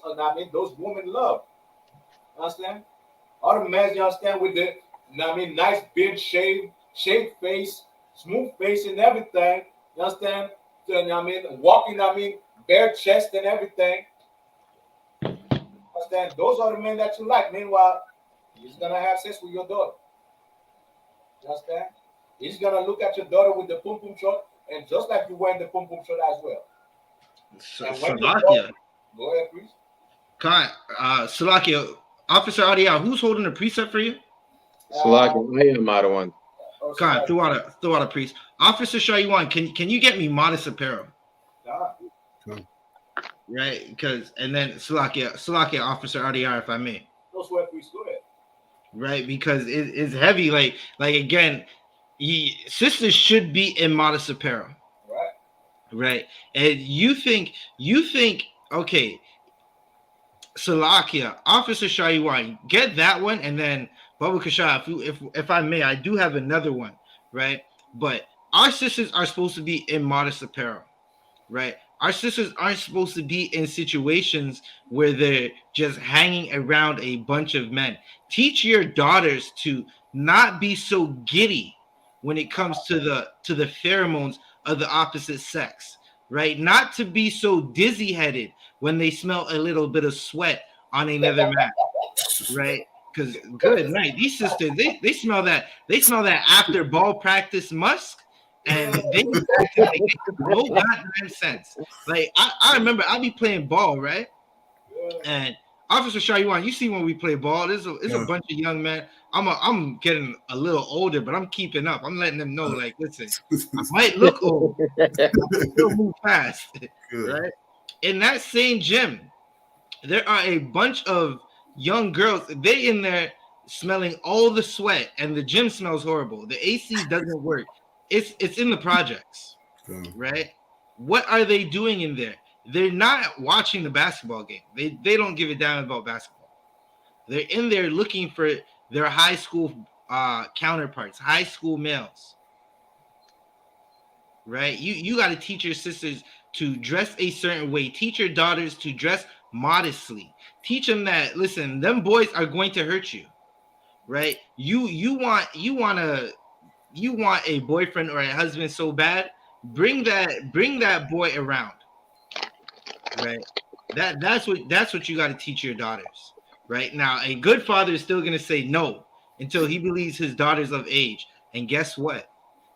those women love. You understand? Are the men, you understand, with the, nice beard, shaved face, smooth face, and everything. You understand? Walking, bare chest and everything. Understand? Those are the men that you like. Meanwhile, he's gonna have sex with your daughter. You understand? He's gonna look at your daughter with the pum pum short, and just like you wearing the pum pum short as well. Salakia. Go ahead, please. Salakia, Officer Adia, who's holding the precept for you? Salakia, I am out of one. Khan, throw out a priest. Officer Shaywan, can you get me modest apparel? Right, because and then Salakia, Officer RDR, if I may. No sweat, please. Go ahead. Right, because it's heavy. Like again, sisters should be in modest apparel. Right, and you think okay, Salakia, Officer Shaywan, get that one, and then Baba Kasha, if I may, I do have another one, right? But our sisters are supposed to be in modest apparel, right? Our sisters aren't supposed to be in situations where they're just hanging around a bunch of men. Teach your daughters to not be so giddy when it comes to the pheromones of the opposite sex, right? Not to be so dizzy-headed when they smell a little bit of sweat on another man, right? Because good night, these sisters, they smell that after ball practice musk. And they make no goddamn sense. Like I remember I'll be playing ball, right? And Officer Shaywan, you see when we play ball, there's a bunch of young men. I'm getting a little older, but I'm keeping up. I'm letting them know, like, listen, I might look old, still move fast, right? In that same gym, there are a bunch of young girls. They in there smelling all the sweat, and the gym smells horrible. The AC doesn't work. It's in the projects, right? What are they doing in there? They're not watching the basketball game. They don't give a damn about basketball. They're in there looking for their high school counterparts, high school males, right? You got to teach your sisters to dress a certain way. Teach your daughters to dress modestly. Teach them that, listen, them boys are going to hurt you, right? You want a boyfriend or a husband so bad, bring that boy around, right? That's what you got to teach your daughters, right? Now, a good father is still gonna say no until he believes his daughter's of age. And guess what?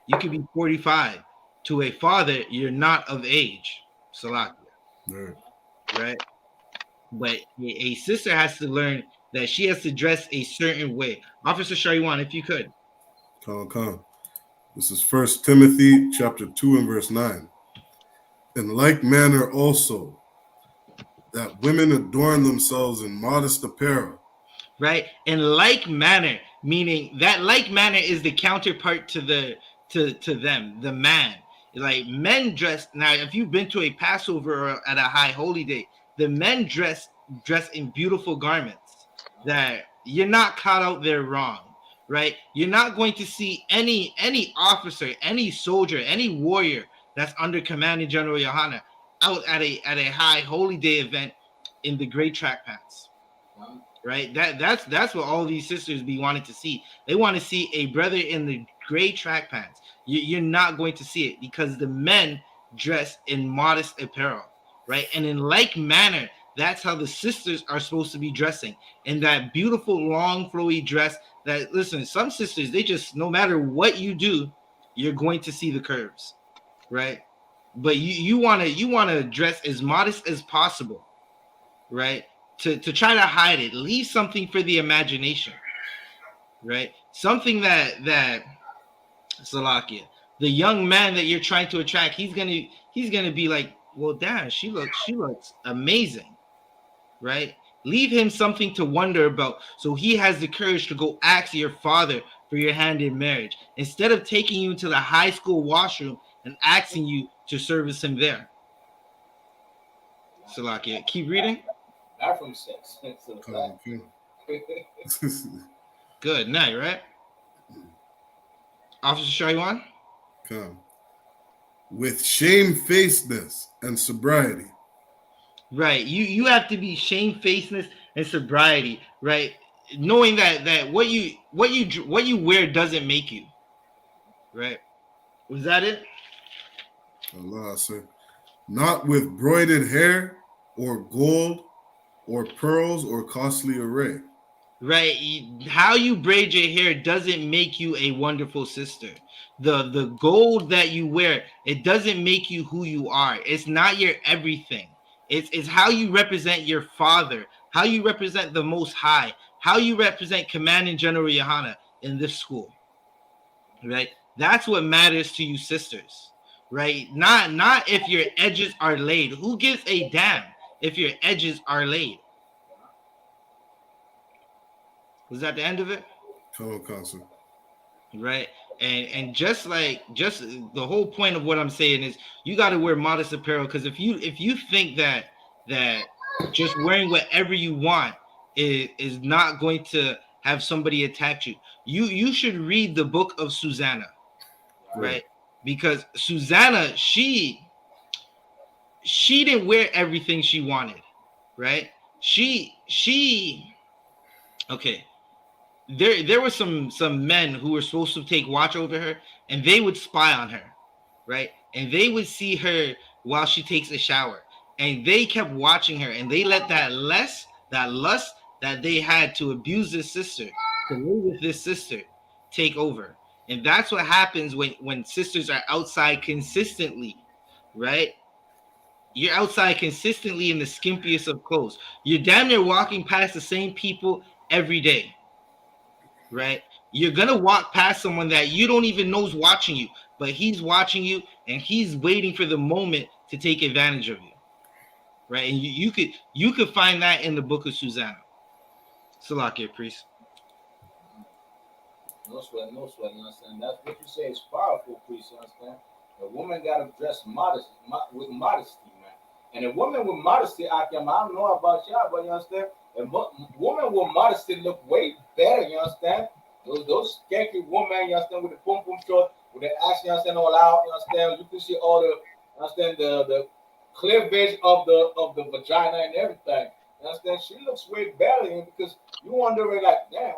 You could be 45. To a father, you're not of age, Salakia, right? But a sister has to learn that she has to dress a certain way. Officer Shaywan, if you could. Come. This is 1 Timothy chapter 2 and verse 9. In like manner also, that women adorn themselves in modest apparel. Right? In like manner, meaning that like manner is the counterpart to them, the man. Like men dress. Now, if you've been to a Passover or at a high holy day, the men dress in beautiful garments that you're not caught out there wrong. Right? You're not going to see any officer, any soldier, any warrior that's under Commanding General YAHANNA out at a high holy day event in the gray track pants. Right? That's what all these sisters be wanting to see. They want to see a brother in the gray track pants. You're not going to see it because the men dress in modest apparel. Right? And in like manner, that's how the sisters are supposed to be dressing in that beautiful long flowy dress. That, listen, some sisters, they just, no matter what you do, you're going to see the curves, right? But you want to dress as modest as possible, right? To try to hide it, leave something for the imagination, right? Something that Salakia, the young man that you're trying to attract, he's gonna be like, well, damn, she looks amazing, right? Leave him something to wonder about so he has the courage to go ask your father for your hand in marriage instead of taking you to the high school washroom and asking you to service him there. Salakia, keep reading. Not from sex. Good night, right? Officer Shaiwan? Come. With shamefacedness and sobriety. Right. You have to be shamefacedness and sobriety, right? Knowing that what you wear doesn't make you. Right? Was that it? Allah, sir. Not with broided hair or gold or pearls or costly array. Right. How you braid your hair doesn't make you a wonderful sister. The gold that you wear, it doesn't make you who you are. It's not your everything. It's how you represent your father, how you represent the Most High, how you represent Commanding General YAHANNA in this school. Right? That's what matters to you sisters. Right? Not if your edges are laid. Who gives a damn if your edges are laid? Was that the end of it? Counsel. Right. And just the whole point of what I'm saying is you got to wear modest apparel, because if you think that just wearing whatever you want is not going to have somebody attack you, you should read the book of Susanna, right? Because Susanna, she didn't wear everything she wanted, right? Okay. There were some men who were supposed to take watch over her, and they would spy on her, right? And they would see her while she takes a shower, and they kept watching her, and they let that lust that they had to abuse this sister, to live with this sister, take over. And that's what happens when sisters are outside consistently, right? You're outside consistently in the skimpiest of clothes. You're damn near walking past the same people every day. Right? You're gonna walk past someone that you don't even know is watching you, but he's watching you and he's waiting for the moment to take advantage of you. Right? And you could find that in the book of Susanna. Salakia, priest. No sweat, you understand? That's what you say is powerful, priest, you understand? A woman gotta dress with modesty, man. And a woman with modesty, I don't know about y'all, but you understand? A woman with modesty look way better, you understand? Those skanky women, you understand, with the pum pum short, with the ass, you understand, all out, you understand? You can see all the, you understand, the cleavage of the vagina and everything. You understand? She looks way better because you wondering like, damn,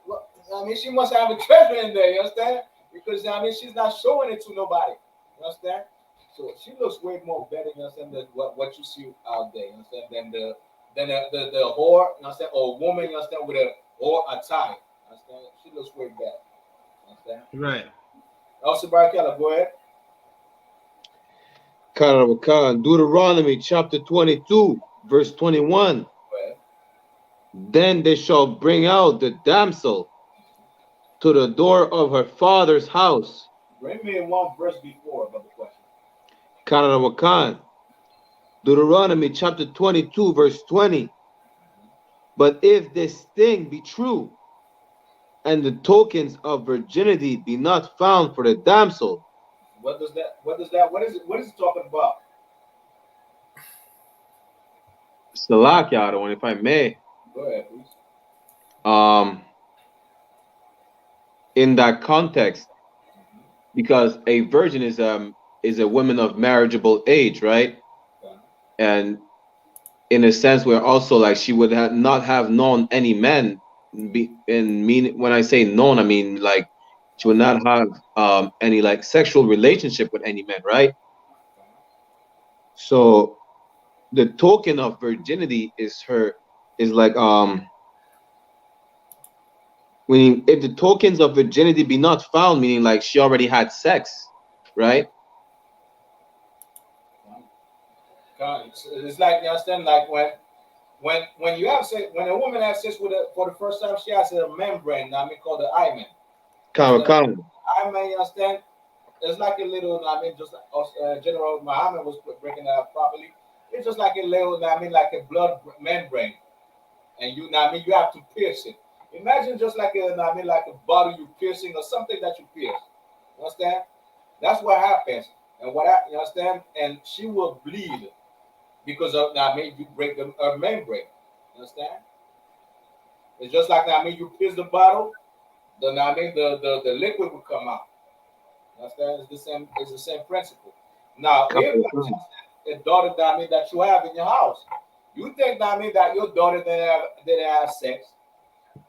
what? I mean, she must have a treasure in there, you understand? Because I mean, she's not showing it to nobody, you understand? So she looks way more better, you understand, than what you see out there, you understand, than the whore, you understand, or woman, you understand, with a whore attire, you understand? She looks way better, you understand? Right. Also, Barakella, go ahead. Deuteronomy chapter 22, verse 21. Then they shall bring out the damsel to the door of her father's house. Bring me in one verse before about the question. Deuteronomy chapter 22, verse 20. But if this thing be true, and the tokens of virginity be not found for the damsel. What is it talking about? Salakia, if I may. Go ahead, please. In that context, because a virgin is a woman of marriageable age, right? Okay. And in a sense, where also like she would not have known any men. When I say known, I mean like she would not have any like sexual relationship with any men, right? So the token of virginity is like meaning if the tokens of virginity be not found, meaning like she already had sex, right? It's like, you understand, like when you have sex, when a woman has sex for the first time, she has a membrane, called the hymen. Hymen, you understand? It's like a little, just like General Muhammad was breaking that up properly. It's just like a little, like a blood membrane, and you have to pierce it. Imagine just like like a bottle you piercing or something that you pierce. You understand? That's what happens. And you understand? And she will bleed because of you break her membrane. You understand? It's just like you pierce the bottle, the liquid will come out. You understand? It's the same principle. Now, if a daughter that you have in your house, you think that your daughter didn't have sex,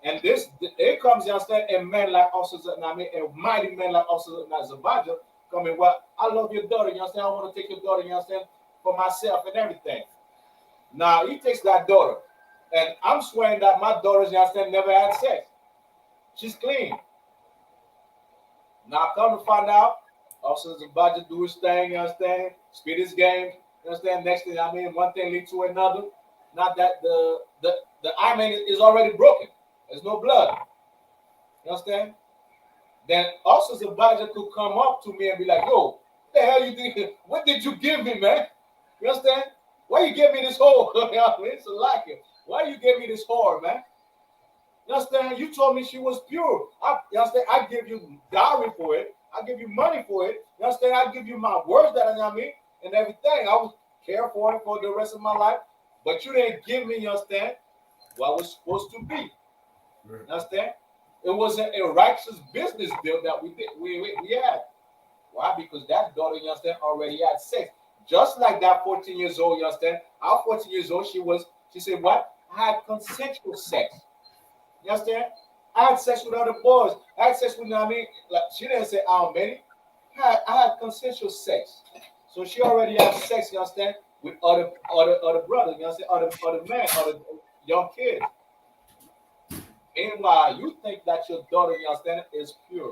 and it comes, you understand, a man like also, a mighty man like also Zabaja coming, well, I love your daughter, you understand? I want to take your daughter, you understand, for myself and everything. Now he takes that daughter, and I'm swearing that my daughter, you understand, never had sex. She's clean. Now come to find out, also Zabaja do his thing, you understand, spit his game, you understand. Next thing, one thing leads to another. Not that the hymen is already broken. There's no blood. You understand? Then also Zabaja could come up to me and be like, yo, what the hell you think? What did you give me, man? You understand? Why you give me this whore? It's like it. Why you give me this whore, man? You understand? You told me she was pure. You understand? I give you dowry for it. I give you money for it. You understand? I give you my words that and everything. I will care for it for the rest of my life. But you didn't give me, you understand, what was supposed to be. You understand? It wasn't a righteous business deal that we did. We had. Why? Because that daughter, you understand, already had sex. Just like that 14 years old, you understand? Our 14 years old, she said, what? I had consensual sex. You understand? I had sex with other boys. I had sex with, like, she didn't say how many. I had consensual sex. So she already had sex, you understand, with other brothers, you understand, other men, other young kids. Meanwhile, you think that your daughter, you understand, is pure.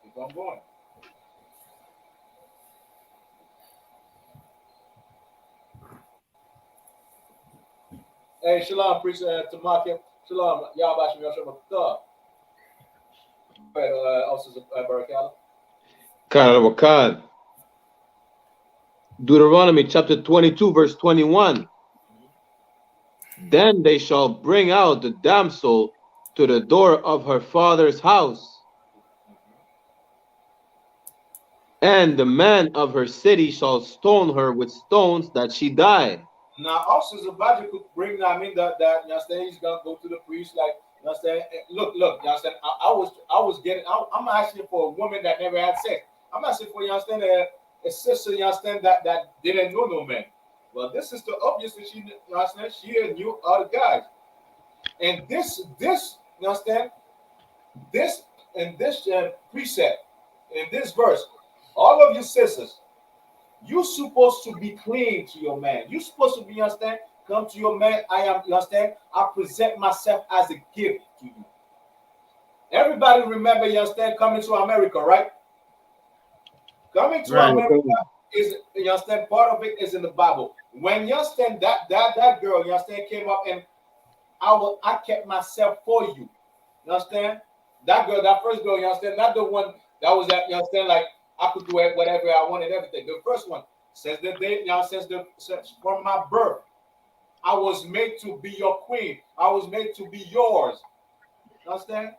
Keep on going. Hey, shalom, priest to Market. Shalom, Yahweh Shem Yahshua Makar. Go ahead, Officers Barakala. Khan. Deuteronomy chapter 22, verse 21. Then they shall bring out the damsel to the door of her father's house, and the man of her city shall stone her with stones that she die. Now, also Zabaja could bring that you understand, he's gonna go to the priest, like, you understand. Look, you understand. I'm asking for a woman that never had sex. I'm asking for, you understand, a sister, you understand, that didn't know no man. Well, this sister, obviously, she knew other guys. And this, you understand, this precept, in this verse, all of you sisters, you're supposed to be clean to your man. You're supposed to be, you understand, come to your man. You understand, I present myself as a gift to you. Everybody remember, you understand, coming to America, right? Coming to America is, you understand, part of it is in the Bible. When you understand that girl, you understand, came up and I kept myself for you. You understand? That girl, that first girl, you understand, not the one that was that, you understand, like I could do whatever I wanted, everything. The first one says the day, you know, says from my birth, I was made to be your queen. I was made to be yours. You understand?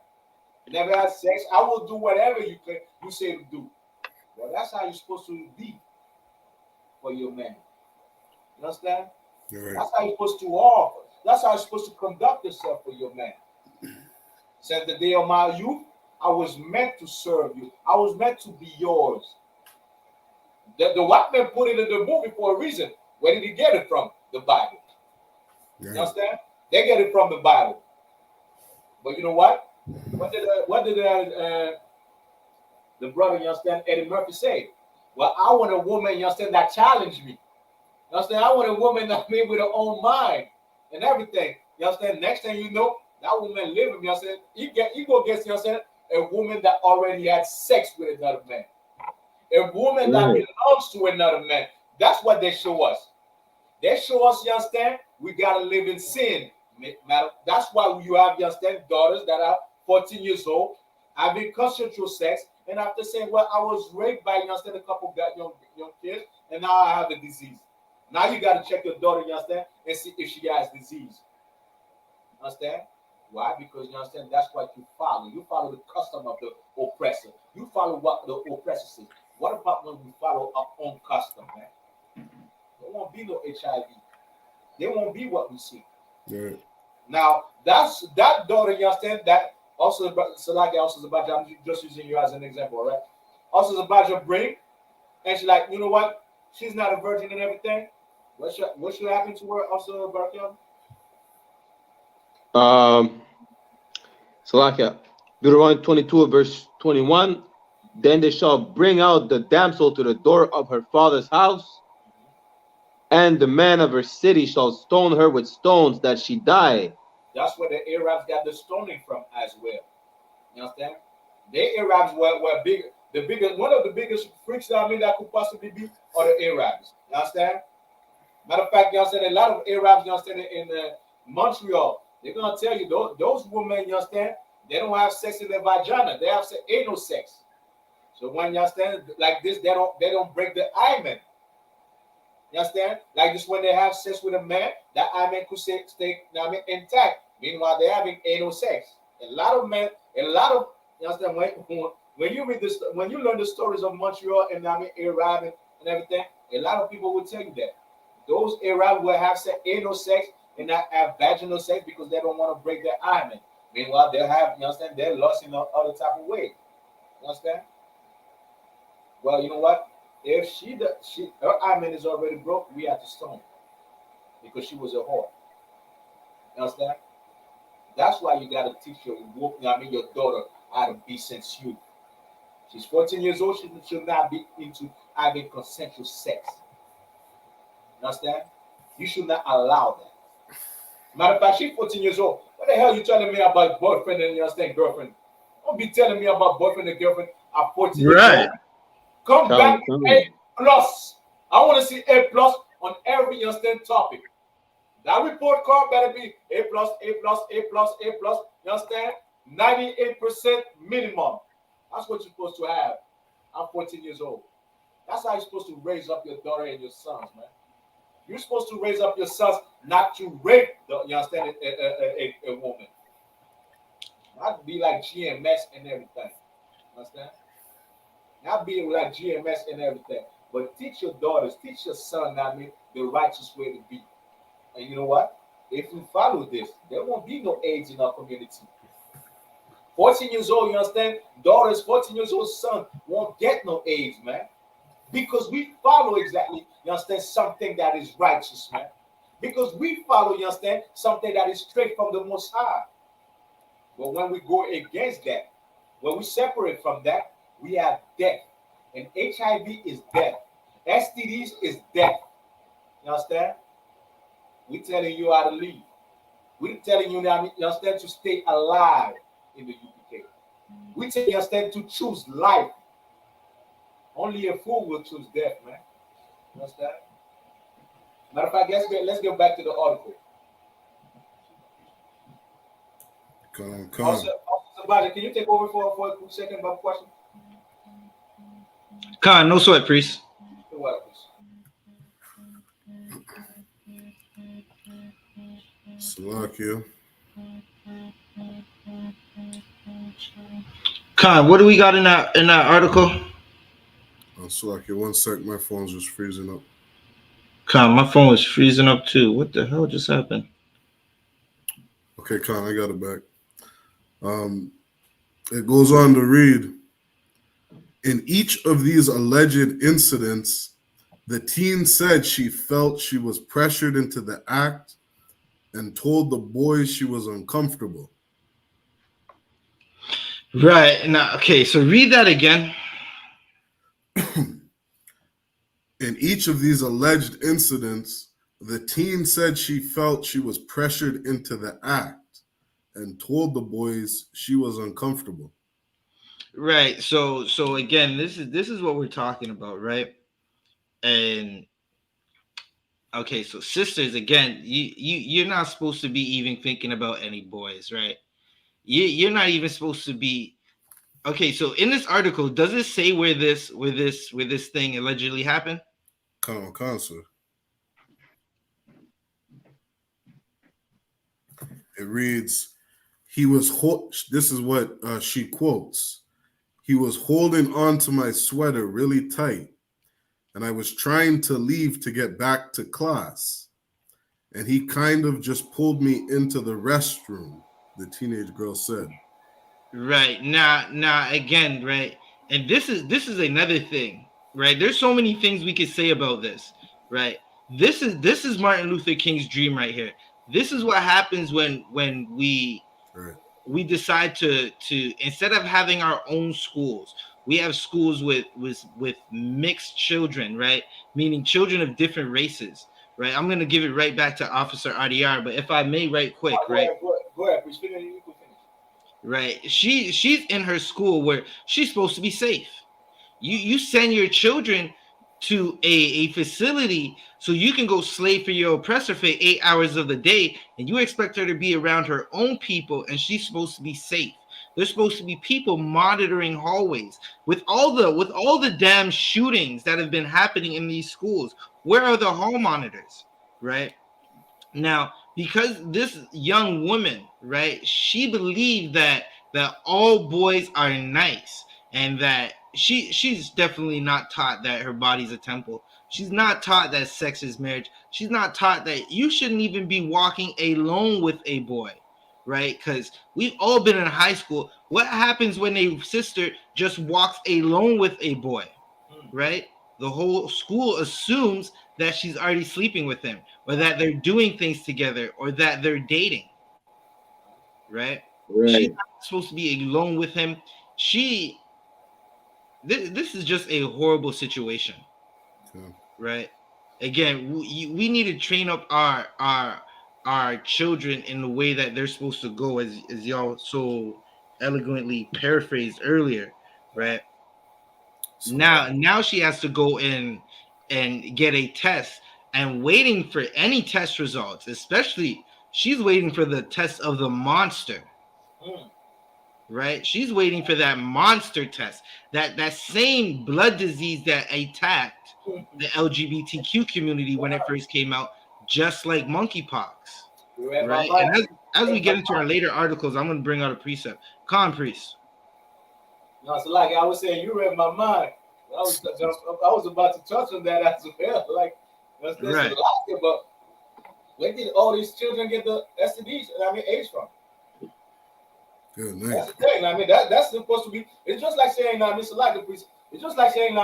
Never had sex. I will do whatever you say to do. Well, that's how you're supposed to be for your man. You understand? Right. That's how you're supposed to offer. That's how you're supposed to conduct yourself for your man. Since the day of my youth, I was meant to serve you. I was meant to be yours. The white man put it in the movie for a reason. Where did he get it from? The Bible. Yeah. You understand? They get it from the Bible. But you know what? What did the brother, you understand, Eddie Murphy say? Well, I want a woman, you understand, that challenged me. You understand? I want a woman that made with her own mind and everything. You understand? Next thing you know, that woman living, you understand? You go get, you understand, a woman that already had sex with another man. A woman that belongs to another man. That's what they show us. They show us, you understand, we gotta live in sin. That's why you have, you understand, daughters that are 14 years old, having consensual sex, and after saying, well, I was raped by, you understand, a couple of young kids, and now I have a disease. Now you got to check your daughter, you understand, and see if she has disease. Understand? Why? Because you understand that's what you follow. You follow the custom of the oppressor. You follow what the oppressor says. What about when we follow our own custom, man? There won't be no HIV. There won't be what we see. Yeah. Now that's that daughter, you understand? That also Salaki also is about I'm just using you as an example, right? Also is about your brain, and she's like, you know what? She's not a virgin and everything. What should happen to her? Also, Barkel? Salakia, Deuteronomy 22, verse 21. Then they shall bring out the damsel to the door of her father's house, and the man of her city shall stone her with stones that she die. That's where the Arabs got the stoning from as well. You understand? The Arabs were big. The biggest, one of the biggest freaks that could possibly be are the Arabs. You understand? Matter of fact, you understand, a lot of Arabs, you understand, in Montreal, they're gonna tell you those women, you understand, they don't have sex in their vagina. They have anal sex. So when you understand like this, they don't break the hymen. You understand? Like this, when they have sex with a man, that hymen could stay intact. Meanwhile, they're having anal sex. A lot of men, you understand, when you read this, when you learn the stories of Montreal and Arab and everything, a lot of people will tell you that those Arabs will have anal sex and not have vaginal sex because they don't want to break their hymen. Meanwhile, they'll have, you understand, they're lost in other type of way. You understand? Well, you know what? If her hymen is already broke, we have to stone because she was a whore. You understand? That's why you gotta teach your daughter how to be since youth. She's 14 years old. She should not be into having consensual sex. You understand? You should not allow that. Matter of fact, she's 14 years old. What the hell are you telling me about boyfriend and you understand girlfriend? Don't be telling me about boyfriend and girlfriend at 14 years old. Come back A+. I want to see A+ on every understand topic. That report card better be A+, A+, A+, A+. You understand? 98% minimum. That's what you're supposed to have. I'm 14 years old. That's how you're supposed to raise up your daughter and your sons, man. You're supposed to raise up your sons not to rape you understand a woman. Not be like GMS and everything. Understand? Not be like GMS and everything. But teach your daughters, teach your son, the righteous way to be. And you know what? If we follow this, there won't be no AIDS in our community. 14 years old, you understand? Daughters, 14 years old son won't get no AIDS, man. Because we follow exactly, you understand, something that is righteous, man. Because we follow, you understand, something that is straight from the Most High. But when we go against that, when we separate from that, we have death. And HIV is death. STDs is death. You understand? We're telling you how to live. We're telling you, you understand, to stay alive in the UPK. We tell you, understand, to choose life. Only a fool will choose death, man. You understand? Matter of fact, let's get back to the article. Come. Also, can you take over for a quick second about the question? Khan, no sweat, priest. You're welcome. Salakia. Khan, what do we got in that article? Salakia, 1 sec. My phone's just freezing up. Khan, my phone was freezing up too. What the hell just happened? Okay, Khan, I got it back. It goes on to read, in each of these alleged incidents, the teen said she felt she was pressured into the act and told the boys she was uncomfortable. Right. Now, okay, so read that again. In each of these alleged incidents, the teen said she felt she was pressured into the act and told the boys she was uncomfortable. Right. So again, this is what we're talking about, right? And okay, so sisters, again, you're not supposed to be even thinking about any boys, right? You're not even supposed to be. Okay, so in this article, does it say where this thing allegedly happened? Come on, sir. It reads, he was, this is what she quotes. He was holding on to my sweater really tight, and I was trying to leave to get back to class. And he kind of just pulled me into the restroom, the teenage girl said. Right. Now again, right? And this is another thing, right? There's so many things we could say about this, right? This is Martin Luther King's dream right here. This is what happens when we decide to instead of having our own schools, we have schools with mixed children, right? Meaning children of different races, right? I'm gonna give it right back to Officer RDR, but if I may, right quick, right? Go ahead. Right, she's in her school where she's supposed to be safe. You send your children to a facility so you can go slave for your oppressor for 8 hours of the day, and you expect her to be around her own people, and she's supposed to be safe. There's supposed to be people monitoring hallways. With all the damn shootings that have been happening in these schools, where are the hall monitors, right? Now, because this young woman, right, she believed that all boys are nice, and that she's definitely not taught that her body's a temple. She's not taught that sex is marriage. She's not taught that you shouldn't even be walking alone with a boy, right? Because we've all been in high school. What happens when a sister just walks alone with a boy, right? The whole school assumes that she's already sleeping with him, or that they're doing things together, or that they're dating, right? She's not supposed to be alone with him. This is just a horrible situation, right? Again, we need to train up our children in the way that they're supposed to go, as y'all so eloquently paraphrased earlier, right? Now she has to go in and get a test, and waiting for any test results, especially she's waiting for the test of the monster, right? She's waiting for that monster test, that same blood disease that attacked the LGBTQ community when it first came out, just like monkeypox, right? And as we get into our later articles, I'm going to bring out a precept. Priest. No, so like I was saying, you read my mind. I was about to touch on that as well. Like, that's right. But where did all these children get the STDs? AIDS from? Good night. That's the thing. That's supposed to be. It's just like saying, Mr. Lager, please. It's just like saying,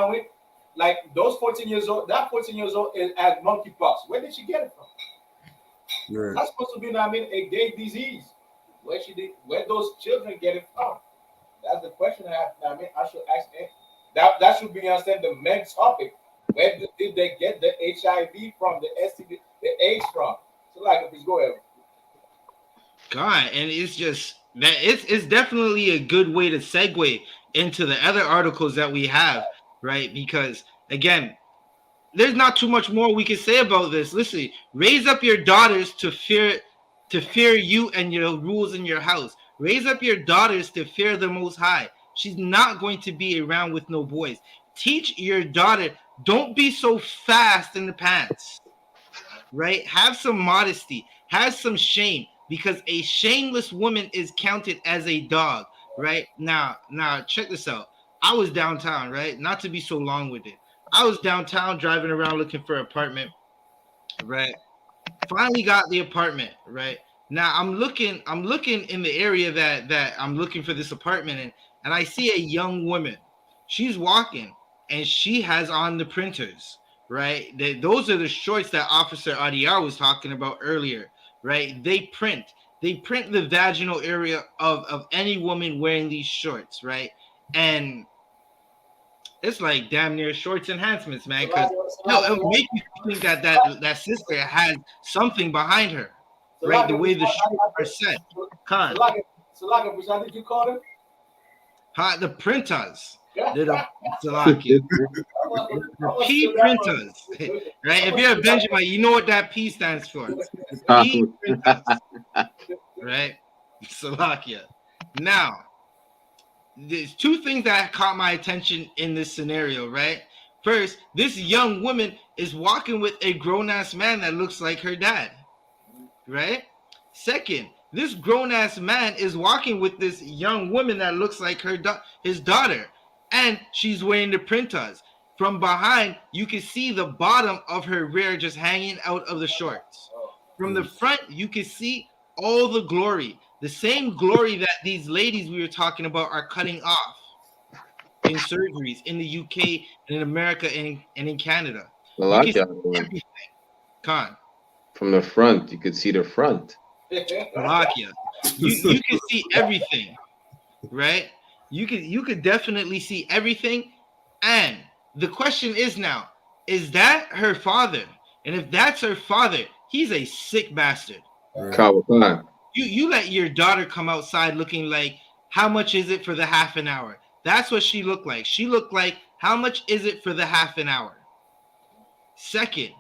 like those 14 years old. That 14 years old is at monkeypox. Where did she get it from? Right. That's supposed to be, a gay disease. Where those children get it from? That's the question I should ask. That should be the main topic. Where did they get the HIV from, the STD, the AIDS from? So, like, please go ahead. God, and it's just that it's definitely a good way to segue into the other articles that we have, right? Because again, there's not too much more we can say about this. Listen, raise up your daughters to fear you and your rules in your house. Raise up your daughters to fear the Most High. She's not going to be around with no boys. Teach your daughter, don't be so fast in the pants, right? Have some modesty, have some shame, because a shameless woman is counted as a dog, right? Now, check this out. I was downtown, right? Not to be so long-winded. I was downtown driving around looking for an apartment, right? Finally got the apartment, right? Now I'm looking in the area that I'm looking for this apartment in, and I see a young woman. She's walking, and she has on the printers, right? Those are the shorts that Officer ADR was talking about earlier, right? They print the vaginal area of any woman wearing these shorts, right? And it's like damn near shorts enhancements, man. Because it would make you think that sister has something behind her, right? The way the shorts are set. So like, which did you call them? The printers. They're the P printers, right? If you're a Benjamin, you know what that P stands for. P printers, right? Salakia. Now, there's two things that caught my attention in this scenario, right? First, this young woman is walking with a grown-ass man that looks like her dad, right? Second, This grown-ass man is walking with this young woman that looks like his daughter, and she's wearing the printas. From behind, you can see the bottom of her rear just hanging out of the shorts. From the front, you can see all the glory, the same glory that these ladies we were talking about are cutting off in surgeries in the UK and in America and in Canada. You can see everything. Con. From the front, you could see the front. Slovakia. You can see everything, right? You could definitely see everything. And the question is now, is that her father? And if that's her father, he's a sick bastard. Right. You let your daughter come outside looking like, how much is it for the half an hour? That's what she looked like. She looked like, how much is it for the half an hour? Second,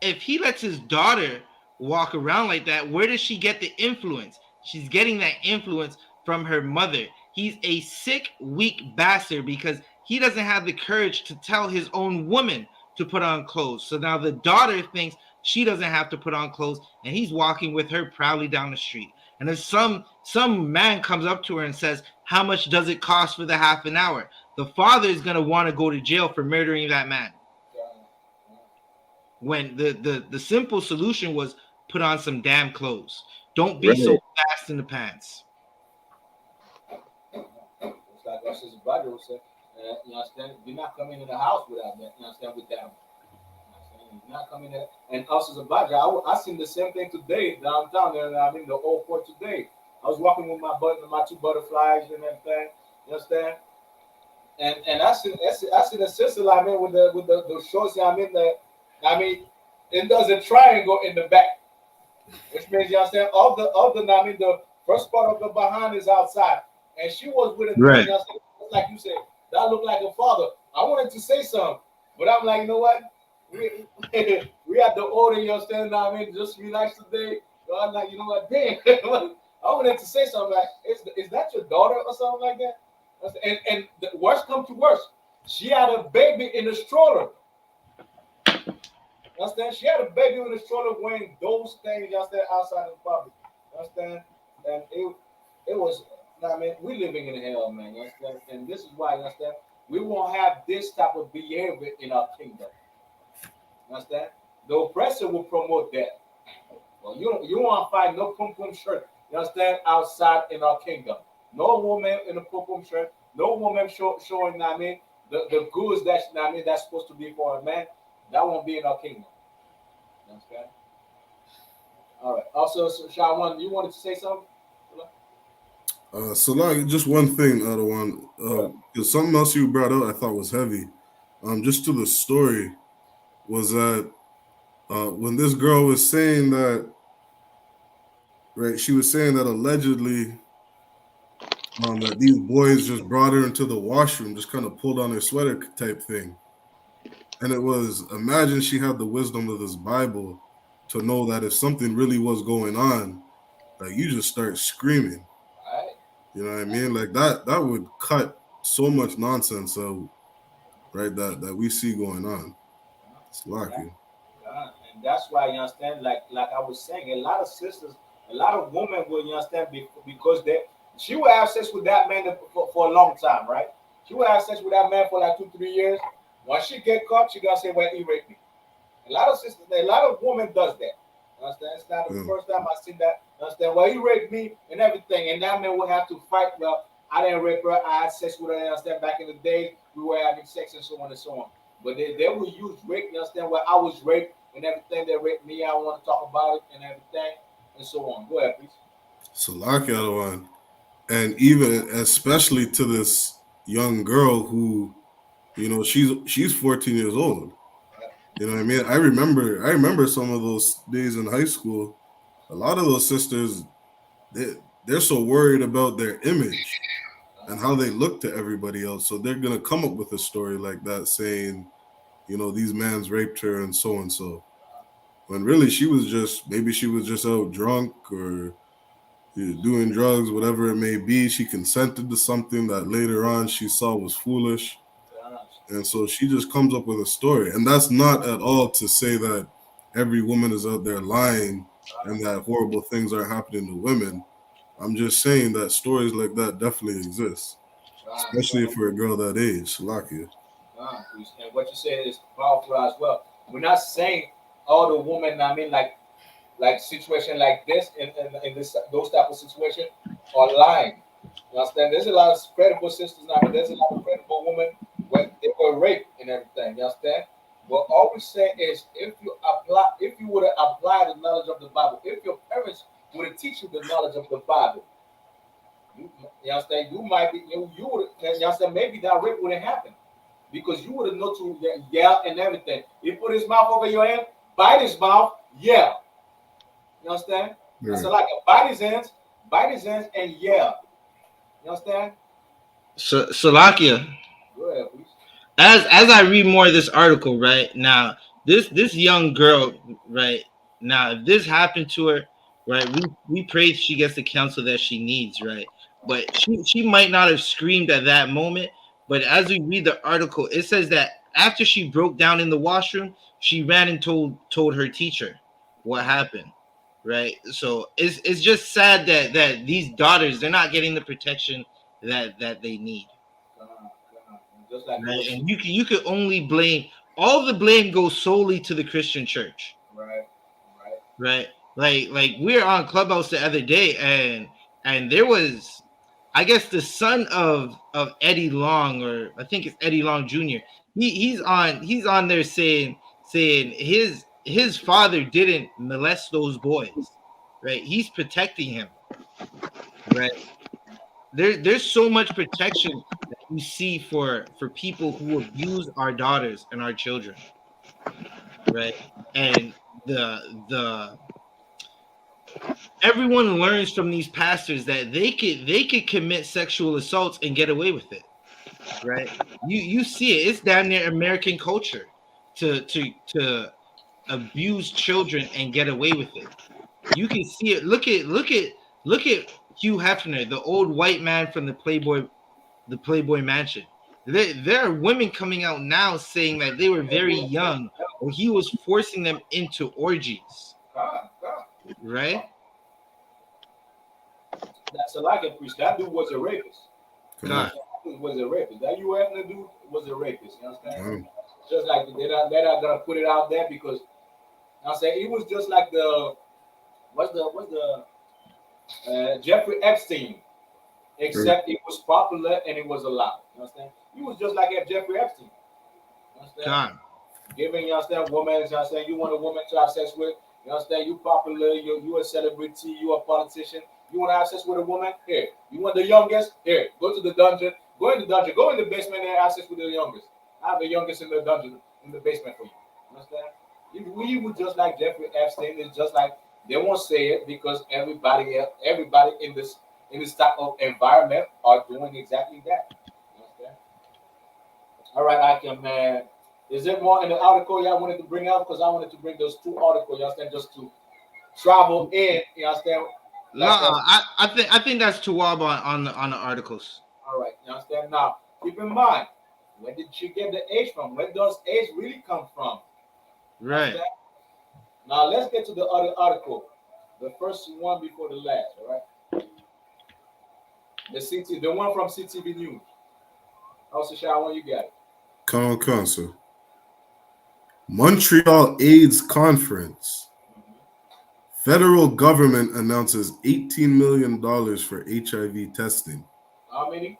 if he lets his daughter walk around like that, where does she get the influence? She's getting that influence from her mother. He's a sick, weak bastard because he doesn't have the courage to tell his own woman to put on clothes. So now the daughter thinks she doesn't have to put on clothes, and he's walking with her proudly down the street. And if some man comes up to her and says, how much does it cost for the half an hour? The father is going to want to go to jail for murdering that man. When the simple solution was put on some damn clothes. Don't be so fast in the pants. It's like that's his brother would say. You understand? You're not coming in the house without that. You understand? With them. You're not coming in. And us as a badger, I seen the same thing today downtown. And I'm in the old port today. I was walking with my two butterflies and everything. You understand? And I seen a sister like me with the shorts. I mean, it does a triangle in the back, which means you understand. The first part of the behind is outside, and she was with a right. Like you said, that looked like a father. I wanted to say something, but I'm like, you know what? We had the order, you understand? Just relax today. So I'm like, you know what? Damn, I wanted to say something like, is that your daughter or something like that? And the worst come to worst, she had a baby in a stroller. Understand? She had a baby in a stroller wearing those things, you understand, outside of the public. Understand? And it was, we living in hell, man. Understand? And this is why, understand, we won't have this type of behavior in our kingdom. Understand? The oppressor will promote that. Well, you won't find no pum-pum shirt, you understand, outside in our kingdom. No woman in a pum-pum shirt, no woman showing, the goods that's supposed to be for a man. That won't be in our kingdom. Okay. All right. Also, Shawan, you wanted to say something? So like just one thing, other one. Something else you brought up I thought was heavy. Just to the story was that when this girl was saying that, right? She was saying that allegedly that these boys just brought her into the washroom, just kind of pulled on her sweater type thing. And it was, imagine she had the wisdom of this Bible to know that if something really was going on, like you just start screaming. Right. You know what I mean? Like that would cut so much nonsense out, right? That we see going on. It's lucky. And that's why you understand, like I was saying, a lot of sisters, a lot of women will, you understand, because she will have sex with that man for a long time, right? She will have sex with that man for like 2-3 years. Once she get caught, she gonna say, well, he raped me. A lot of women does that. Understand? It's not the first time I seen that. Understand? Well, he raped me and everything, and that man will have to fight. Well, I didn't rape her. I had sex with her. Understand? Back in the day, we were having sex and so on and so on. But they will use rape. You understand? Well, I was raped and everything. They raped me. I want to talk about it and everything and so on. Go ahead, please. So lucky, other one, and even especially to this young girl who, you know, she's 14 years old. You know what I mean? I remember some of those days in high school. A lot of those sisters, they're so worried about their image and how they look to everybody else. So they're gonna come up with a story like that saying, you know, these mans raped her and so. When really she was just out drunk or doing drugs, whatever it may be. She consented to something that later on she saw was foolish. And so she just comes up with a story. And that's not at all to say that every woman is out there lying and that horrible things are happening to women. I'm just saying that stories like that definitely exist, especially for a girl that age, Shalakia. And what you said is powerful as well. We're not saying all the women, I mean, like situation like this in this those type of situation are lying. You understand? There's a lot of credible sisters now, but there's a lot of credible women when they were raped and everything. You understand? But all we say is if you would have applied the knowledge of the Bible, if your parents would have teach you the knowledge of the Bible, you understand? You might be you would you understand? Maybe that rape wouldn't happen because you would have known to yell and everything. He put his mouth over your hand, bite his mouth, yell. You understand? Right. So like bite his hands, and yell. You understand? So Salakia. Go ahead, please. As I read more of this article, right now, this young girl, right now, if this happened to her, right, we pray she gets the counsel that she needs, right, but she might not have screamed at that moment, but as we read the article, it says that after she broke down in the washroom, she ran and told her teacher what happened, right. So it's just sad that these daughters, they're not getting the protection that they need. Just like Right, and you can only blame, all the blame goes solely to the Christian church. right, Right, like we were on Clubhouse the other day, and there was, I guess, the son of Eddie Long, or I think it's Eddie Long Jr. He's on there saying his father didn't molest those boys. Right, he's protecting him. Right, there's so much protection that we see for people who abuse our daughters and our children, right. And the everyone learns from these pastors that they could commit sexual assaults and get away with it, right. You see it, it's down there American culture to abuse children and get away with it. You can see it. Look at Hugh Hefner, the old white man from the Playboy Mansion. There are women coming out now saying that they were very young, or he was forcing them into orgies. Right? That's like a priest. That dude was a rapist. God. That dude was a rapist. That UFN dude was a rapist. You understand? Just like they're not gonna put it out there because I'm saying it was just like what's the Jeffrey Epstein, except it was popular and it was allowed. You understand? He was just like Jeffrey Epstein. You understand? God. Giving, you understand, women, you understand, you want a woman to have sex with, you understand, you popular, you a celebrity, you a politician, you want to have sex with a woman, here. You want the youngest, here. Go to the dungeon, go in the basement and have sex with the youngest. I have the youngest in the dungeon, in the basement for you. You understand? If we would just like Jeffrey Epstein, it's just like they won't say it because everybody in this type of environment are doing exactly that. You understand? All right, I can, man. Is there more in the article y'all wanted to bring out? Because I wanted to bring those two articles, you understand, just to travel in, you understand? No, I think that's too wild on the articles. All right, you understand? Now, keep in mind, where did she get the age from? Where does age really come from? Right. Now, let's get to the other article. The first one before the last, all right? The one from CTV News. Also, Shawan, you got it. Sir. Montreal AIDS Conference. Federal government announces $18 million for HIV testing. How many?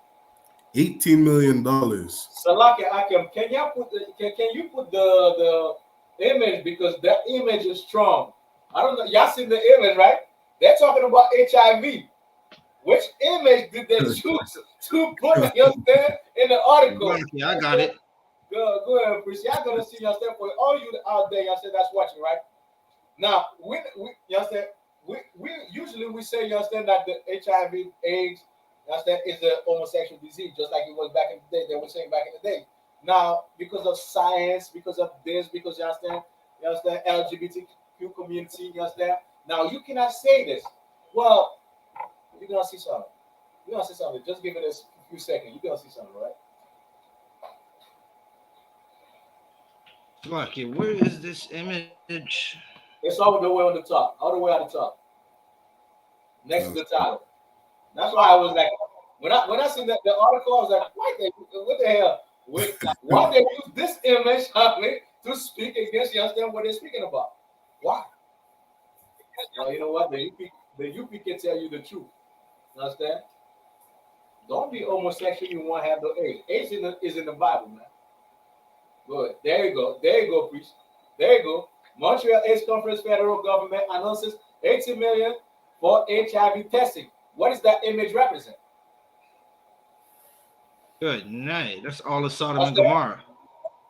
$18 million. Salaki Akim, can you put the image, because that image is strong. I don't know. Y'all see the image, right? They're talking about HIV. Which image did they choose to put, you understand, in the article? Yeah, I got it. Go ahead, Chris. Y'all gonna see, you understand, for all you out there, you understand, that's watching, right? Now, we you understand, we usually we say, you understand, that the HIV AIDS, you understand, is a homosexual disease, just like it was back in the day. They were saying back in the day. Now, because of science, because of this, because you understand, LGBTQ community, you understand. Now you cannot say this. Well, you're gonna see something. You're gonna see something. Just give it a few seconds. You're gonna see something, right? Lucky, where is this image? It's all the way on the top, all the way at the top, next to the title. That's why I was like, when I seen the article, I was like, what the hell? Why they use this image to speak against, you understand what they're speaking about? Why? Well, you know what? The UP can tell you the truth. You understand? Don't be homosexual. You won't have no AIDS. AIDS is in the Bible, man. Good. There you go. There you go, priest. There you go. Montreal AIDS Conference federal government announces 80 million for HIV testing. What does that image represent? Good night. That's all of Sodom and Gomorrah.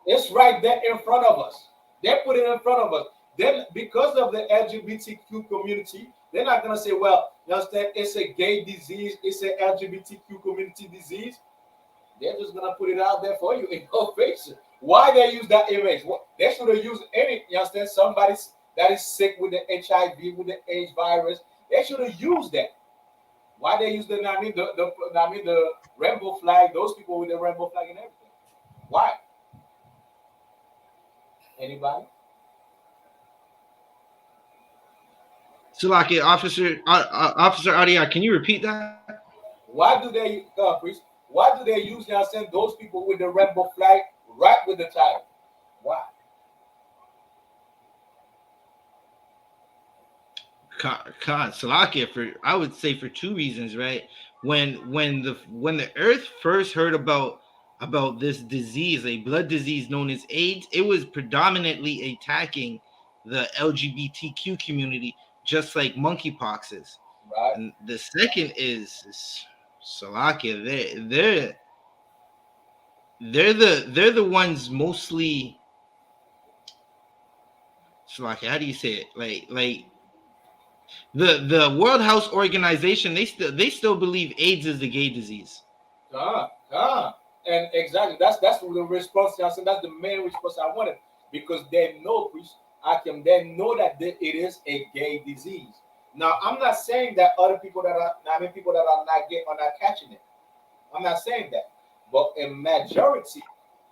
It's right there in front of us. They put it in front of us. Then, because of the LGBTQ community, they're not gonna say, "Well, you understand? It's a gay disease. It's an LGBTQ community disease." They're just gonna put it out there for you in your face. Why they use that image? They should have used any. You understand? Somebody that is sick with the HIV, with the AIDS virus. They should have used that. Why they use the the rainbow flag? Those people with the rainbow flag and everything. Why? Anybody? Salaki, Officer Adia, can you repeat that? Why do they, priest? Why do they use, those people with the rainbow flag right with the title? Why? God, Salakia, I would say for two reasons, right? When the earth first heard about this disease, a blood disease known as AIDS, it was predominantly attacking the LGBTQ community, just like monkeypox is. Right. And the second is Salakia, they're the ones mostly. Salakia, how do you say it? Like the World Health Organization, they still believe AIDS is the gay disease. And exactly, that's the response. That's the main response I wanted, because they know, priest Akim, they know that it is a gay disease. Now, I'm not saying that other people that are, people that are not gay are not catching it. I'm not saying that, but in majority,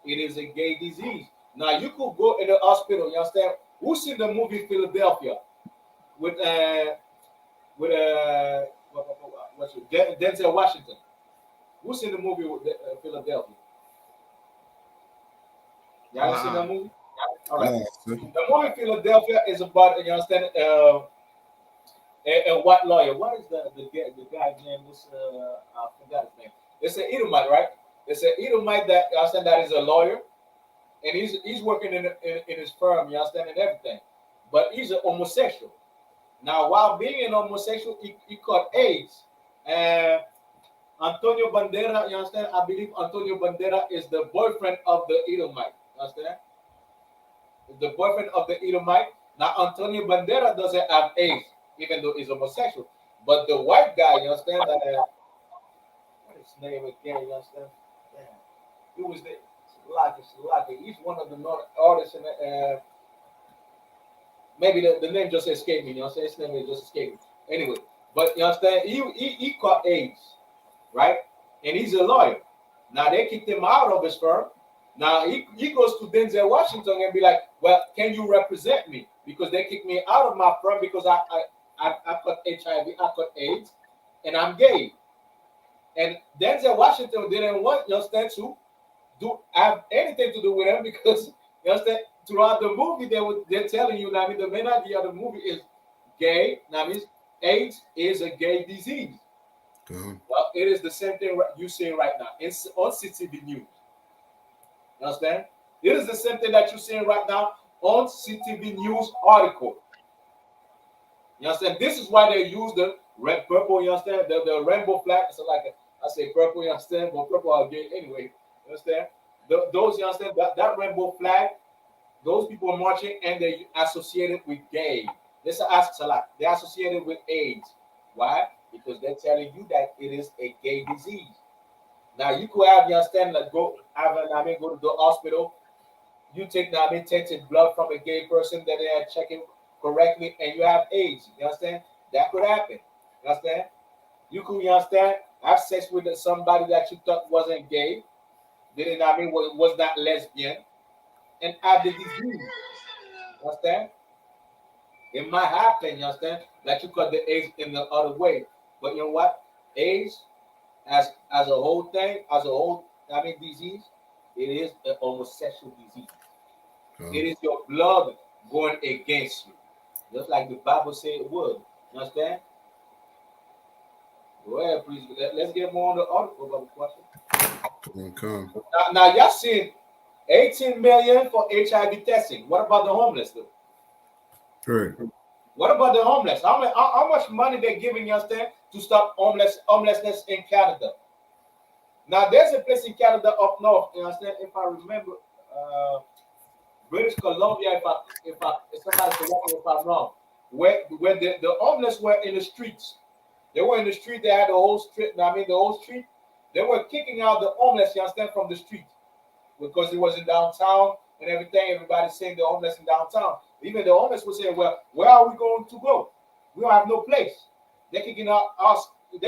it is a gay disease. Now, you could go in the hospital. You understand? Who's seen the movie Philadelphia with what's it, Denzel Washington? Who's seen the movie with Philadelphia? Y'all seen that movie? All right. The movie Philadelphia is about, you understand, a white lawyer. What is the guy's name? I forgot his name. It's an Edomite, right? It's an Edomite that, you understand, that is a lawyer, and he's working in his firm, you understand, and everything. But he's a homosexual. Now, while being an homosexual, he caught AIDS. And Antonio Bandera, you understand? I believe Antonio Bandera is the boyfriend of the Edomite. You understand? The boyfriend of the Edomite. Now, Antonio Bandera doesn't have AIDS, even though he's homosexual. But the white guy, you understand? What is his name again? You understand? Yeah. He was the Slaki. He's one of the artists in the. Maybe the name just escaped me. You know what I'm saying? His name just escaped me. Anyway, but you understand? He caught AIDS, right? And he's a lawyer. Now they kicked him out of his firm. Now he goes to Denzel Washington and be like, "Well, can you represent me? Because they kicked me out of my firm because I caught HIV, I caught AIDS, and I'm gay." And Denzel Washington didn't want, you understand, to have anything to do with him, because, you understand, throughout the movie they're telling you, I mean, the main idea of the movie is gay. Now, means AIDS is a gay disease. Well, it is the same thing you're saying right now. It's on CTV News. You understand? It is the same thing that you're saying right now on CTV News article. You understand? This is why they use the red, purple, you understand? The rainbow flag. So like I say purple, you understand? But purple are gay anyway. You understand? Those, you understand, that rainbow flag, those people marching, and they associated with gay. This is they're associated with AIDS. Why? Because they're telling you that it is a gay disease. Now you could have, you understand, like go to the hospital. You take tainted blood from a gay person that they are checking correctly, and you have AIDS. You understand? That could happen. You understand? You could, you understand, have sex with somebody that you thought wasn't gay, didn't was not lesbian, and have the disease. You understand? It might happen, you understand, that you cut the AIDS in the other way. But you know what? AIDS as a whole thing, as a whole, disease, it is a homosexual disease. It is your blood going against you. Just like the Bible said it would. You understand? Go ahead, please. Let's get more on the article about the question. Now y'all seen 18 million for HIV testing. What about the homeless, though? Correct. What about the homeless? How much money they're giving, you understand, to stop homelessness in Canada? Now, there's a place in Canada up north, you understand, if I remember, British Columbia, if somebody correct me if I'm wrong, where the homeless were in the streets. They were in the street, they had the whole street, the whole street. They were kicking out the homeless, you understand, from the street. Because it was in downtown and everything, everybody's saying the homeless in downtown. Even the homeless were saying, well, where are we going to go? We don't have no place. They're kicking us out, you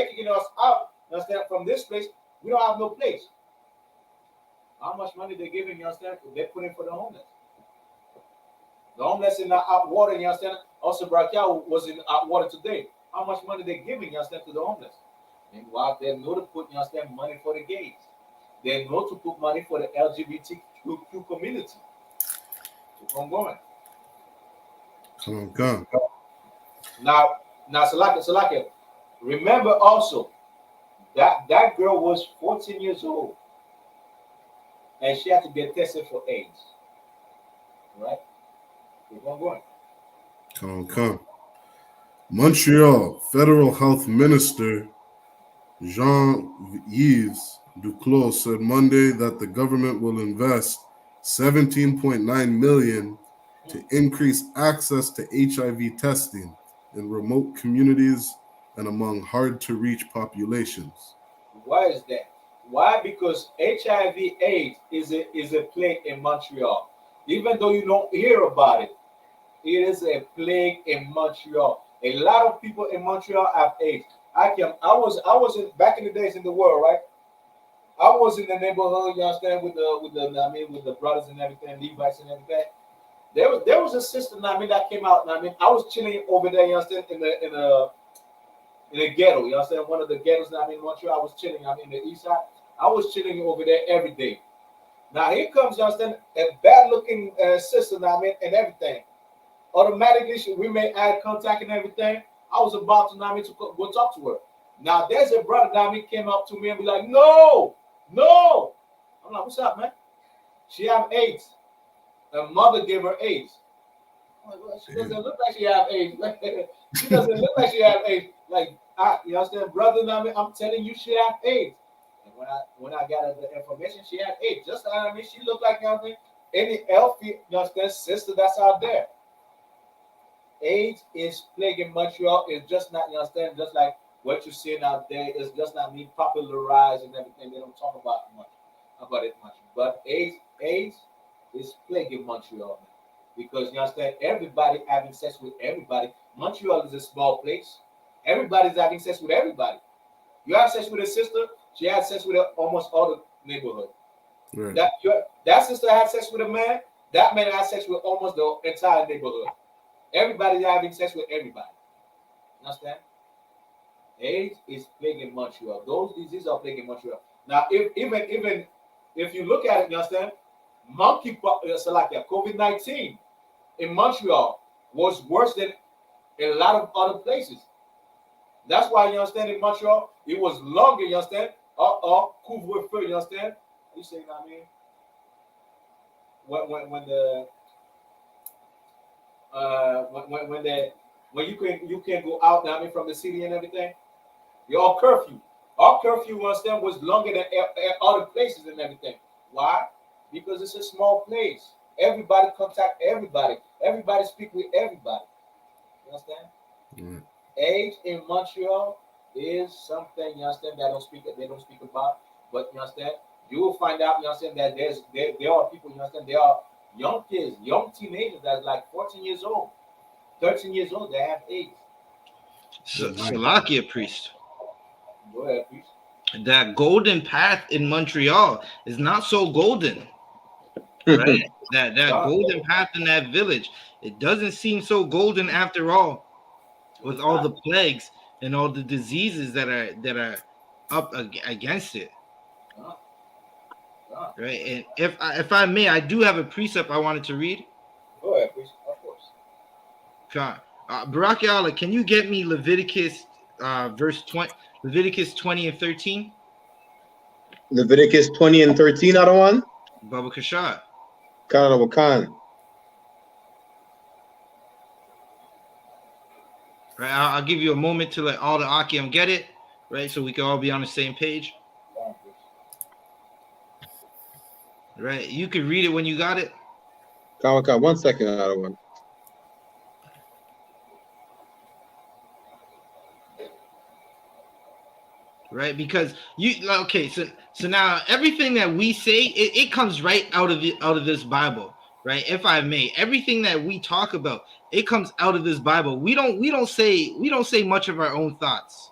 understand, from this place. We don't have no place. How much money they're giving, you understand, they're putting for the homeless. The homeless in the Atwater, you understand, also Brakia was in Atwater today. How much money they're giving, you understand, to the homeless? And while they know to put, you understand, money for the gays. They know to put money for the LGBTQ community. So I'm going. Come. Now, Salaka, remember also that girl was 14 years old and she had to get tested for AIDS. Right? Keep on going. Come. Montreal Federal Health Minister Jean-Yves Duclos said Monday that the government will invest $17.9 million to increase access to HIV testing in remote communities and among hard-to-reach populations. Why is that? Why? Because HIV/AIDS is a plague in Montreal. Even though you don't hear about it, it is a plague in Montreal. A lot of people in Montreal have AIDS. I was back in the days in the world, right? I was in the neighborhood, you understand, with the brothers and everything, Levites and everything. There was a sister, that came out, I was chilling over there, you understand, in a ghetto, you understand, one of the ghettos, in Montreal. I was chilling, in the east side. I was chilling over there every day. Now here comes, you understand, a bad-looking sister, and everything. Automatically, we made eye contact and everything. I was about to, to go talk to her. Now there's a brother, came up to me and be like, no. I'm like, what's up, man? She have AIDS. Her mother gave her AIDS. I'm like, well, she doesn't look like she have AIDS. She doesn't look like she have AIDS. Like, you understand, brother? I'm telling you, she have AIDS. And when I got the information, she had AIDS. Just she looked like any healthy, you understand, sister that's out there. AIDS is plaguing Montreal. It's just not, you understand, just like what you're seeing out there. It's just not being popularized and everything. They don't talk about it much. But AIDS is plaguing Montreal, man. Because you understand, everybody having sex with everybody. Montreal is a small place. Everybody's having sex with everybody. You have sex with a sister, she had sex with almost all the neighborhood. Right. That sister had sex with a man, that man had sex with almost the entire neighborhood. Everybody's having sex with everybody. Understand? AIDS is plaguing Montreal. Those diseases are plaguing Montreal. Now, even if you look at it, you understand, COVID-19 in Montreal was worse than in a lot of other places. That's why, you understand, in Montreal, it was longer, you understand, couvre-feu, you understand? You say, what I mean? When you can go out, from the city and everything, your curfew. Our curfew, you understand, was longer than other places and everything. Why? Because it's a small place. Everybody contact everybody. Everybody speak with everybody. You understand? Mm-hmm. AIDS in Montreal is something, you understand, they don't speak about. But you understand, you will find out, you understand, that there are people, you understand, there are young kids, young teenagers that's like 14 years old, 13 years old, they have AIDS. Salakia, priest. Go ahead, priest. That golden path in Montreal is not so golden. right? That golden path in that village, it doesn't seem so golden after all, with all the plagues and all the diseases that are up against it. Right, and if I may, I do have a precept I wanted to read. Go ahead, please. Of course. Baraki Allah, can you get me Leviticus verse 20, Leviticus 20 and 13? Leviticus 20 and 13, other one? Baba Kashad. Khan. Right, I'll give you a moment to let all the Akim get it, right, so we can all be on the same page. Right, you can read it when you got it. Khan, 1 second, other one. Right, because so now everything that we say, it comes right out of this Bible, right? If I may, everything that we talk about, it comes out of this Bible. We don't say much of our own thoughts,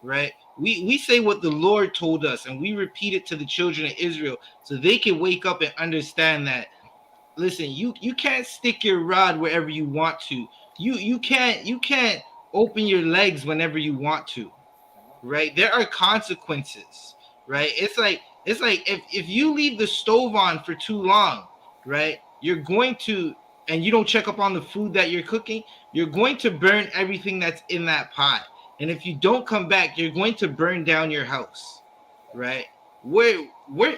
right? We say what the Lord told us, and we repeat it to the children of Israel so they can wake up and understand that, listen, you can't stick your rod wherever you want to. You can't open your legs whenever you want to. Right, there are consequences. Right, it's like if you leave the stove on for too long, right, you're going to, and you don't check up on the food that you're cooking, you're going to burn everything that's in that pot. And if you don't come back, you're going to burn down your house. Right, we're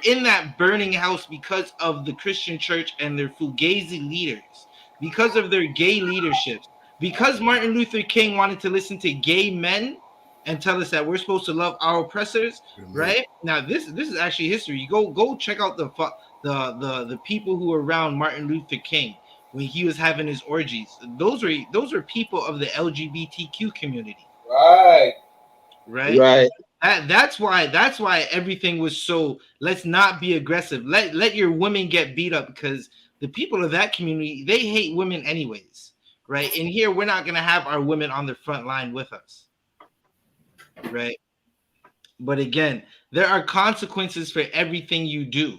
in that burning house because of the Christian church and their fugazi leaders, because of their gay leaderships, because Martin Luther King wanted to listen to gay men and tell us that we're supposed to love our oppressors. Right now, this is actually history. You go check out the people who were around Martin Luther King when he was having his orgies. Those are people of the LGBTQ community. Right. That's why everything was so, let's not be aggressive. Let your women get beat up, because the people of that community, they hate women anyways. Right. And here we're not gonna have our women on the front line with us. Right, but again, there are consequences for everything you do.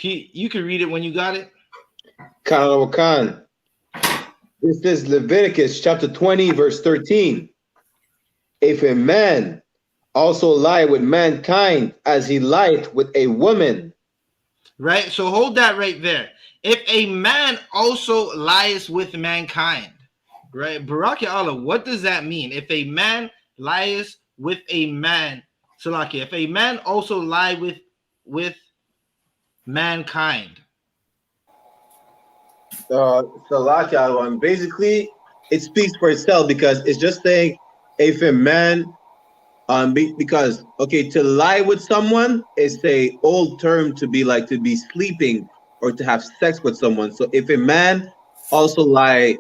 You can read it when you got it. Khan. This is Leviticus chapter 20, verse 13. If a man also lie with mankind as he lieth with a woman. Right, so hold that right there. If a man also lies with mankind, right, Baraki Allah, what does that mean? If a man lies with a man, Salaki, if a man also lie with mankind. Salaki, basically it speaks for itself, because it's just saying if a man because to lie with someone is a old term to be sleeping or to have sex with someone. So if a man also lie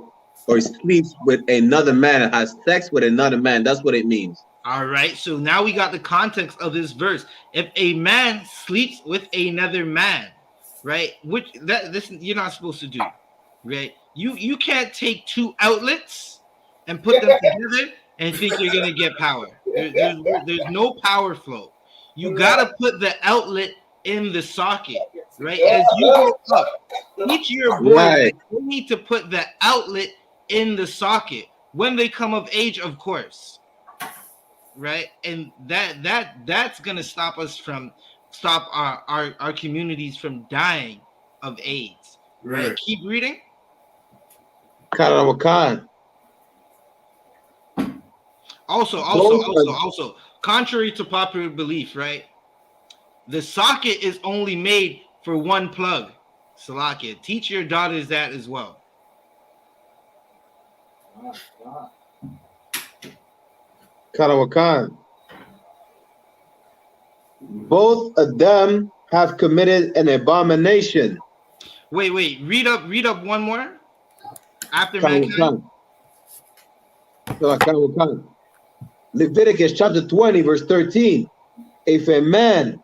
or sleeps with another man and has sex with another man, that's what it means. All right, so now we got the context of this verse. If a man sleeps with another man, right, which this you're not supposed to do, right? You can't take two outlets and put them together and think you're gonna get power. There's no power flow. You gotta put the outlet in the socket, right? As you go up, teach your boys that you need to put the outlet in the socket when they come of age, of course. Right, and that's gonna stop our communities from dying of AIDS. Right. Keep reading. Also, contrary to popular belief, right, the socket is only made for one plug. Salakia, teach your daughters that as well. Karawakan. Both of them have committed an abomination. Wait, read up one more. After mankind. Leviticus chapter 20, verse 13. If a man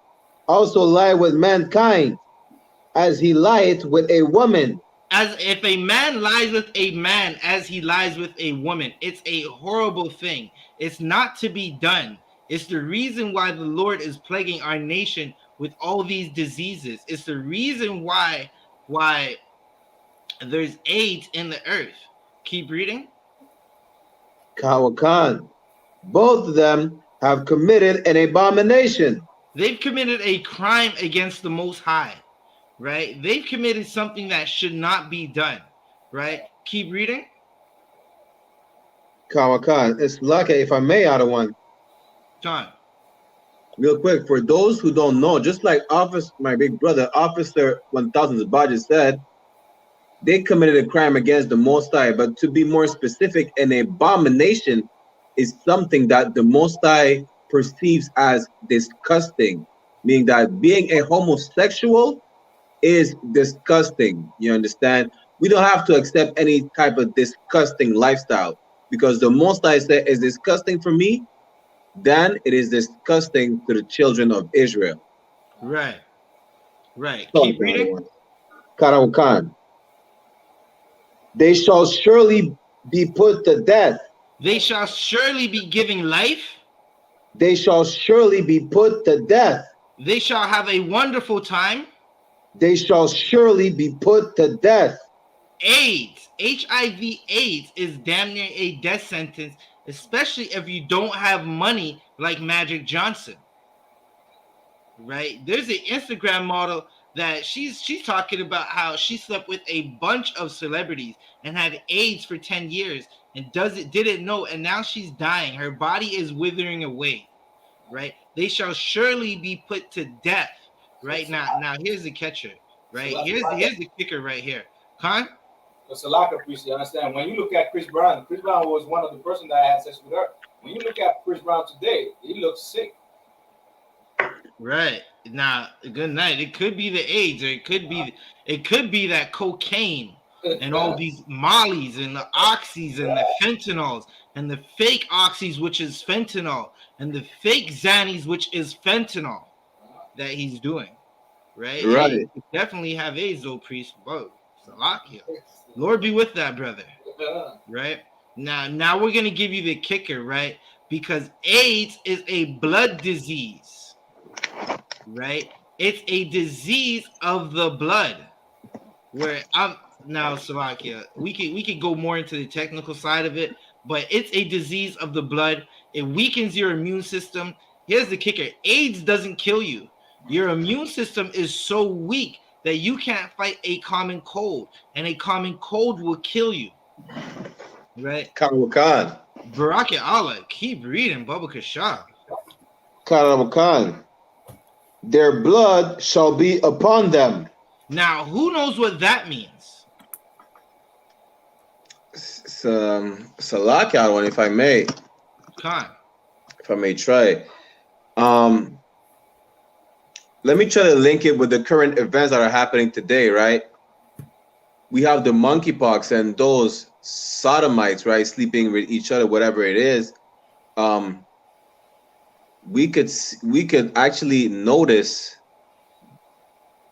also lie with mankind as he lieth with a woman. As if a man lies with a man as he lies with a woman, it's a horrible thing. It's not to be done. It's the reason why the Lord is plaguing our nation with all these diseases. It's the reason why why there's AIDS in the earth. Keep reading. Khan. Both of them have committed an abomination. They've committed a crime against the Most High, right? They've committed something that should not be done, right? Keep reading. Khan. It's lucky, if I may, out of one. John. Real quick, for those who don't know, just like my big brother, Officer 1000 Zabaji said, they committed a crime against the Most High. But to be more specific, an abomination is something that the Most High perceives as disgusting, meaning that being a homosexual is disgusting. You understand? We don't have to accept any type of disgusting lifestyle, because the Most High said is disgusting for me, then it is disgusting to the children of Israel. Right. Keep reading. Khan. They shall surely be put to death. They shall surely be giving life. They shall surely be put to death. They shall have a wonderful time. They shall surely be put to death. AIDS, HIV/AIDS is damn near a death sentence, especially if you don't have money like Magic Johnson. Right? There's an Instagram model that she's talking about how she slept with a bunch of celebrities and had AIDS for 10 years and didn't know, and now she's dying. Her body is withering away. Right? They shall surely be put to death. Right? Now here's the catcher. Right? Here's the kicker right here. Khan? It's a lot of priest, you understand? When you look at Chris Brown was one of the person that had sex with her. When you look at Chris Brown today, he looks sick. Right. Now, good night. It could be the AIDS, or it could be that cocaine and all these mollies and the oxys and the fentanyls and the fake oxys, which is fentanyl, and the fake Xannies, which is fentanyl that he's doing. Right? Right. He definitely have AIDS, though, priest. Whoa, it's a lot here. Lord be with that brother. Right? Now we're gonna give you the kicker, right? Because AIDS is a blood disease. Right? It's a disease of the blood. Where I'm now, Slovakia, we could go more into the technical side of it, but it's a disease of the blood. It weakens your immune system. Here's the kicker: AIDS doesn't kill you. Your immune system is so weak that you can't fight a common cold, and a common cold will kill you. Right? Khan. Baraka Allah, keep reading, Baba Kasha. Khan. Their blood shall be upon them. Now, who knows what that means? It's a lockout one, if I may. Khan. If I may try. Let me try to link it with the current events that are happening today, right? We have the monkeypox and those sodomites, right, sleeping with each other, whatever it is. We could actually notice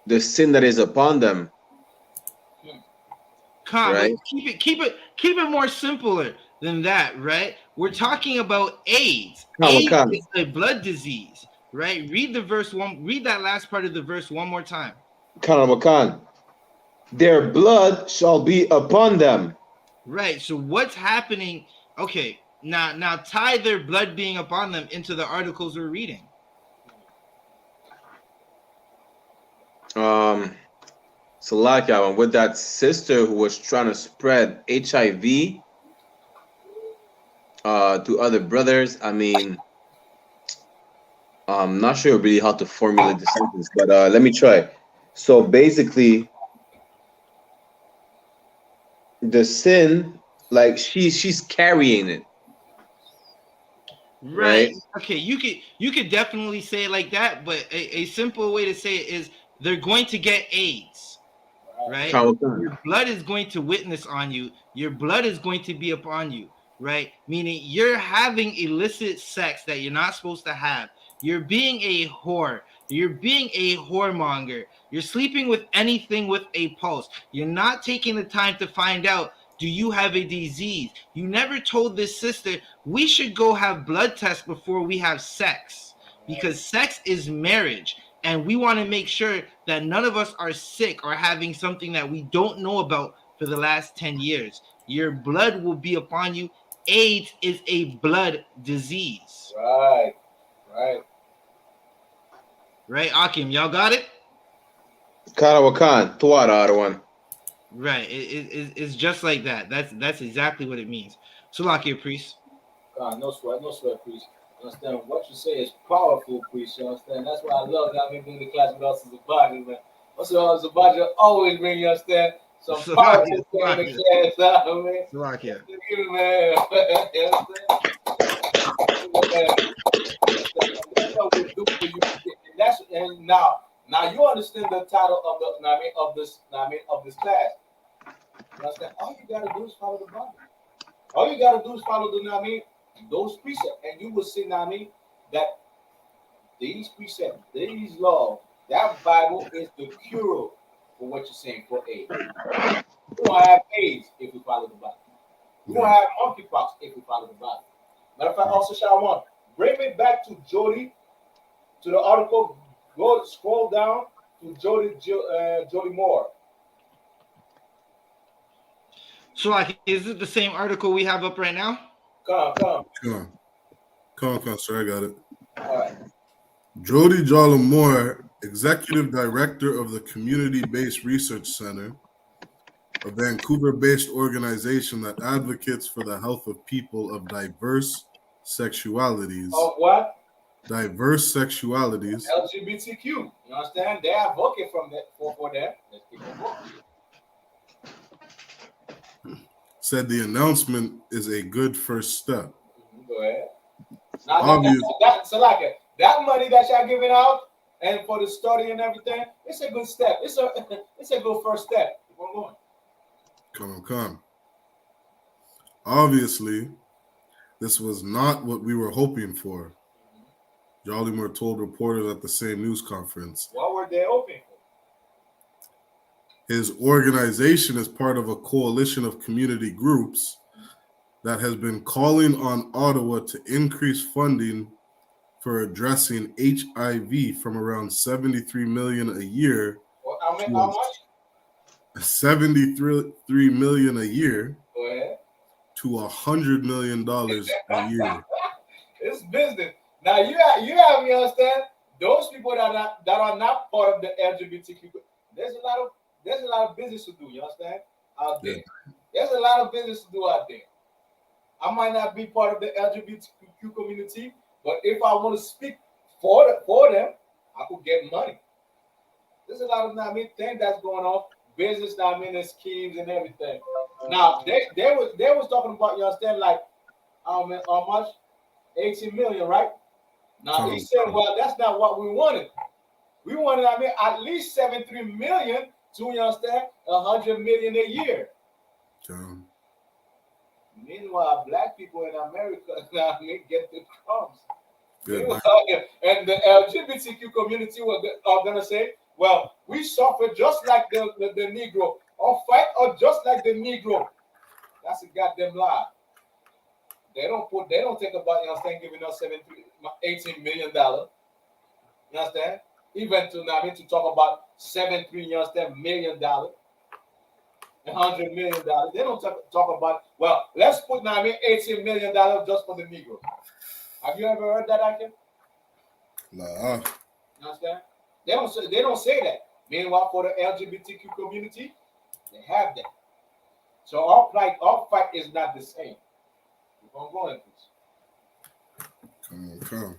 the sin that is upon them. Right? Keep it more simpler than that, right? We're talking about AIDS. AIDS is a blood disease, right? Read the verse one. Read that last part of the verse one more time. Khan. Their blood shall be upon them. Right. So what's happening? Okay. Now tie their blood being upon them into the articles we're reading. So like with that sister who was trying to spread HIV to other brothers. I mean, I'm not sure really how to formulate the sentence, but let me try. So basically, the sin, like she's carrying it. Right. Okay. You could definitely say it like that, but a simple way to say it is they're going to get AIDS. Right. Your blood is going to witness on you. Your blood is going to be upon you. Right. Meaning you're having illicit sex that you're not supposed to have. You're being a whore. You're being a whoremonger. You're sleeping with anything with a pulse. You're not taking the time to find out, do you have a disease? You never told this sister, we should go have blood tests before we have sex. Because sex is marriage. And we want to make sure that none of us are sick or having something that we don't know about for the last 10 years. Your blood will be upon you. AIDS is a blood disease. Right. Right, Akim? Y'all got it? Karawakan, Tuara one. Right. It's just like that. That's exactly what it means. Salakia, priest. God, no sweat, priest. You understand? What you say is powerful, priest. You understand? That's why I love that being in the class with us as a body, man. Also, as a body, always bring, you understand, some powerful thing in the class, man. Salakia. You, man. You understand? That's what we do for you. And now you understand the title of the of this class. You understand? All you gotta do is follow the Bible. All you gotta do is follow the those precepts, and you will see that these precepts, these laws, that Bible is the cure for what you're saying for AIDS. We won't have AIDS if we follow the Bible. We won't have monkeypox if we follow the Bible. Matter of fact, also Shalom, bring me back to Jody, to the article. Go scroll down to Jody Moore. So, like, is it the same article we have up right now? Come, sir. I got it. All right. Jody Moore, Executive Director of the Community-Based Research Center, a Vancouver-based organization that advocates for the health of people of diverse sexualities. Of what? Diverse sexualities. LGBTQ. You understand? They advocate for that. Let's keep on going. Said the announcement is a good first step. Go ahead. Now, that money that y'all giving out and for the study and everything, it's a good step. It's a good first step. Keep on going. Come. Obviously, this was not what we were hoping for. Jolly Moore told reporters at the same news conference. What were they hoping for? His organization is part of a coalition of community groups that has been calling on Ottawa to increase funding for addressing HIV from around $73 million a year. Well, how much? $73 million a year. Go ahead. To $100 million a year. It's business. Now you have me understand those people that are not part of the LGBTQ. There's a lot of business to do. You understand? Out there. Yeah. There's a lot of business to do out there. I might not be part of the LGBTQ community, but if I want to speak for them, I could get money. There's a lot of things that's going on, business and schemes and everything. Now they was talking about, you understand, like how much? 18 million, right? Now he said, well, that's not what we wanted. We wanted, at least 73 million to, you understand, 100 million a year. Meanwhile, black people in America get the crumbs. And the LGBTQ community are gonna say, well, we suffer just like the Negro, or fight or just like the Negro. That's a goddamn lie. They don't think about, you understand, giving us $18 million. You understand? Even to talk about 73, you understand, $million, $100 million. They don't talk about, well, let's put $18 million just for the Negro. Have you ever heard that, Akim? Nah. You understand? They don't say that. Meanwhile, for the LGBTQ community, they have that. So our fight is not the same. We're going to Come.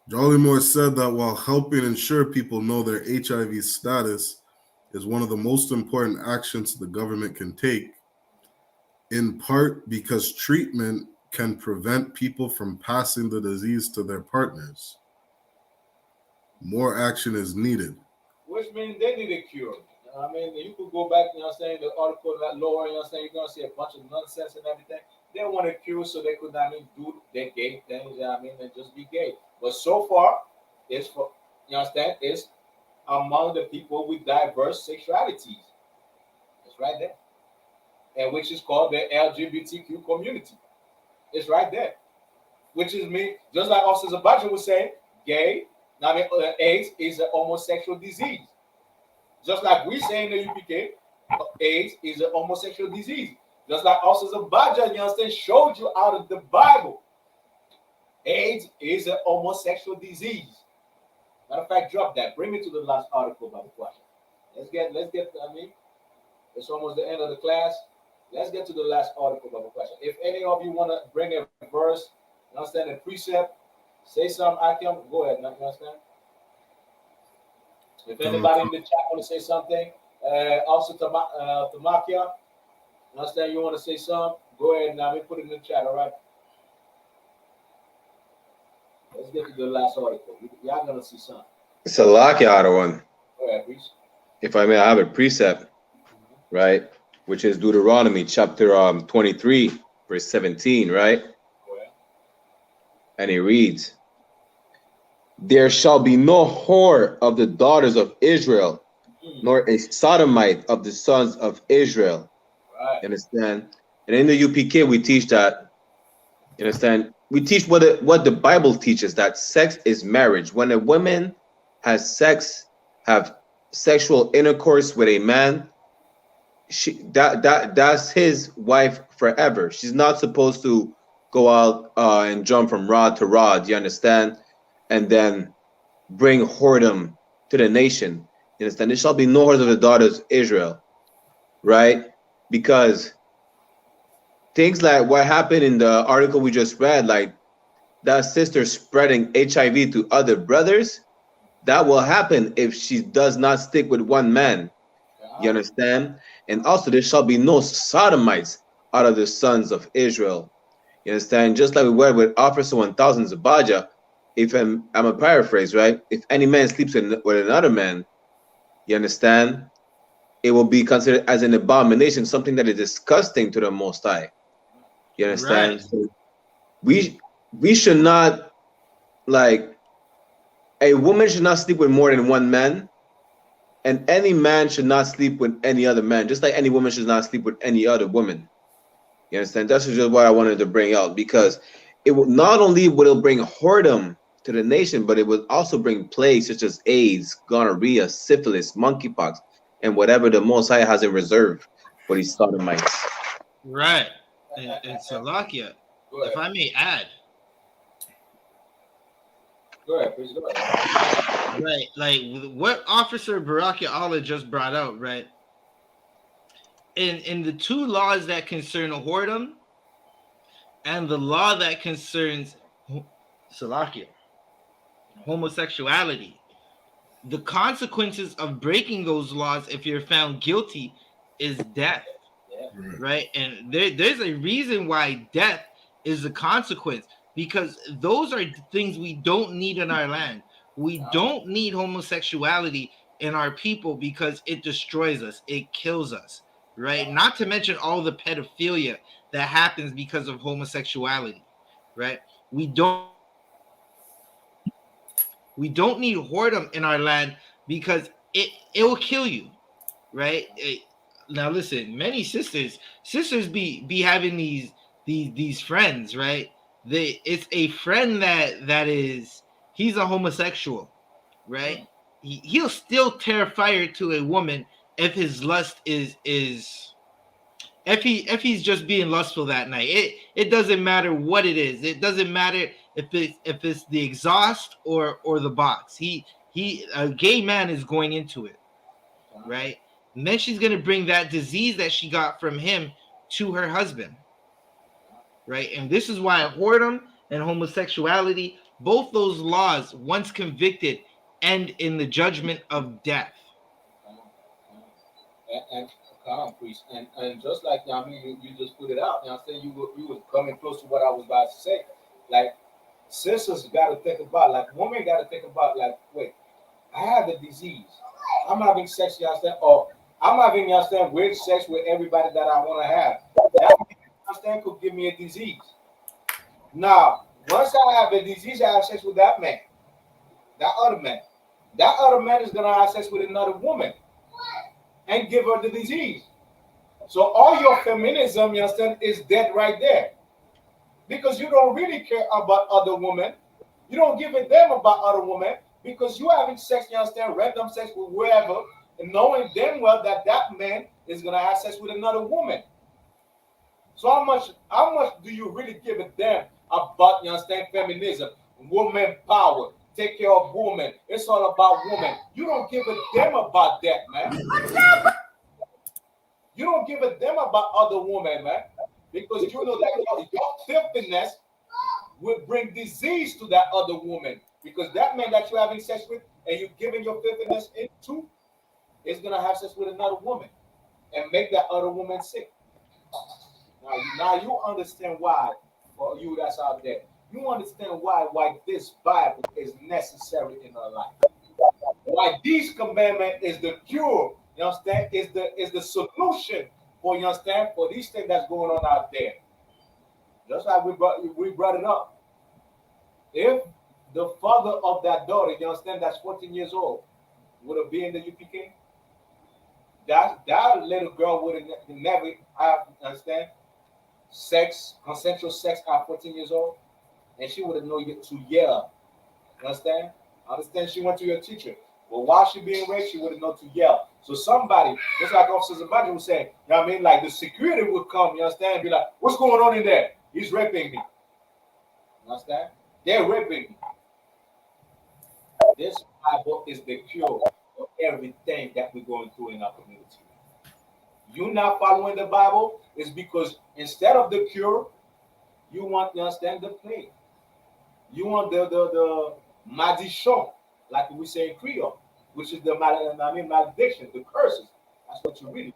Jolly Moore said that while helping ensure people know their HIV status is one of the most important actions the government can take, in part because treatment can prevent people from passing the disease to their partners. More action is needed. Which means they need a cure. You could go back, the article that lower, you're going to see a bunch of nonsense and everything. They want a cure so they could, do their gay things, and just be gay. But so far, it's for, it's among the people with diverse sexualities. It's right there. And which is called the LGBTQ community. It's right there. which is me, just like Officer Zabacha was saying, AIDS is a homosexual disease. Just like we say in the UPK, AIDS is a homosexual disease. Just like Officer Zabacha, you understand, showed you out of the Bible. AIDS is a homosexual disease. Matter of fact, drop that. Bring me to the last article about the question. Let's get, I mean, it's almost the end of the class. Let's get to the last article about the question. If any of you want to bring a verse, you understand, a precept, say something, I can go ahead, you understand? If anybody in the chat want to say something, Officer Tamakia, you understand, you want to say something, go ahead now, put it in the chat, all right? Let's get to the last article. Y'all gonna see something. It's a Lockyard one. Go ahead, please. If I may, I have a precept, right? Which is Deuteronomy chapter 23, verse 17, right? And it reads, there shall be no whore of the daughters of Israel, nor a sodomite of the sons of Israel. Right. You understand? And in the UPK, we teach that, you understand? We teach what the Bible teaches, that sex is marriage. When a woman has sex, have sexual intercourse with a man, that's his wife forever. She's not supposed to go out and jump from rod to rod, you understand? And then bring whoredom to the nation. You understand? There shall be no whores of the daughters of Israel, right? Because things like what happened in the article we just read, like that sister spreading HIV to other brothers, that will happen if she does not stick with one man. You understand? And also there shall be no sodomites out of the sons of Israel. You understand? Just like we read with Officer 1000 Zabaja, if I'm a paraphrase, right? If any man sleeps with another man, you understand? It will be considered as an abomination, something that is disgusting to the Most High. You understand? Right. So we should not, like, a woman should not sleep with more than one man, and any man should not sleep with any other man, just like any woman should not sleep with any other woman. You understand? That's just what I wanted to bring out, because it will not only will it bring whoredom to the nation, but it will also bring plagues such as AIDS, gonorrhea, syphilis, monkeypox, and whatever the Most High has in reserve for these sodomites. Right. And Salakia, if I may add. Go ahead, please go ahead. Right, like what Officer Baraka Allah just brought out, right? In the two laws that concern whoredom and the law that concerns Salakia, homosexuality, the consequences of breaking those laws, if you're found guilty, is death. Right? And there's a reason why death is the consequence, because those are things we don't need in our land. We don't need homosexuality in our people because it destroys us. It kills us, right? Not to mention all the pedophilia that happens because of homosexuality, right? We don't need whoredom in our land because it will kill you, right? Now listen, many sisters be having these friends, right? It's a friend that is, he's a homosexual, right? He'll still tear fire to a woman if his lust is if he's just being lustful that night. It doesn't matter what it is. It doesn't matter if it's the exhaust or the box. A gay man is going into it, right? And then she's gonna bring that disease that she got from him to her husband, right? And this is why whoredom and homosexuality, both those laws, once convicted, end in the judgment of death. And just like, I mean, you just put it out. You know, I'm saying you were coming close to what I was about to say. Like, sisters got to think about, like, women got to think about, like, wait, I have a disease. I'm having sex, you understand? Or I'm having, you understand, weird sex with everybody that I want to have. That, you understand, could give me a disease. Now, once I have a disease, I have sex with that man, that other man. That other man is going to have sex with another woman and give her the disease. So all your feminism, you understand, is dead right there. because you don't really care about other women. You don't give a damn about other women because you having sex, you understand, random sex with whoever, and knowing damn well that that man is gonna have sex with another woman. So how much do you really give a damn about, you understand, feminism, woman power, take care of women? It's all about women. You don't give a damn about that, man. You don't give a damn about other women, man, because you know that your filthiness will bring disease to that other woman. Because that man that you're having sex with and you're giving your filthiness into is gonna have sex with another woman and make that other woman sick. Now you understand why, for you that's out there, you understand why this Bible is necessary in our life. Why these commandments is the cure, you understand, is the solution for, you understand, for these things that's going on out there. Just like we brought it up. If the father of that daughter, you understand, that's 14 years old, would have been in the UPK, that little girl would have never have, understand, consensual sex at 14 years old, and she would have known to yell. You understand? I understand she went to your teacher, but while she being raped, she would have known to yell. So somebody, just like Officer Zabadi was saying, you know what I mean? Like the security would come, you understand, and be like, what's going on in there? He's raping me. You understand? They're raping me. This Bible is the cure for everything that we're going through in our community. You not following the Bible is because instead of the cure, you want to understand the plague. You want the malediction, like we say in Creole, which is the malediction, the curses. That's what you really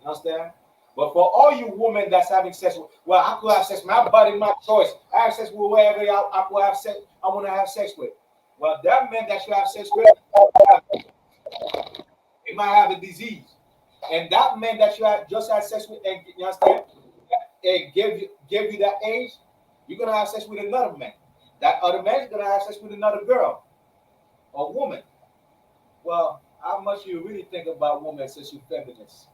understand. But for all you women that's having sex with, well, I could have sex, my body, my choice. I have sex with whoever I could have sex, I want to have sex with. Well, that man that you have sex with, it might have a disease. And that man that you have just had sex with, and you understand, and give you that age, you're gonna have sex with another man. That other man is gonna have sex with another girl or woman. Well, how much you really think about women since you're feminist?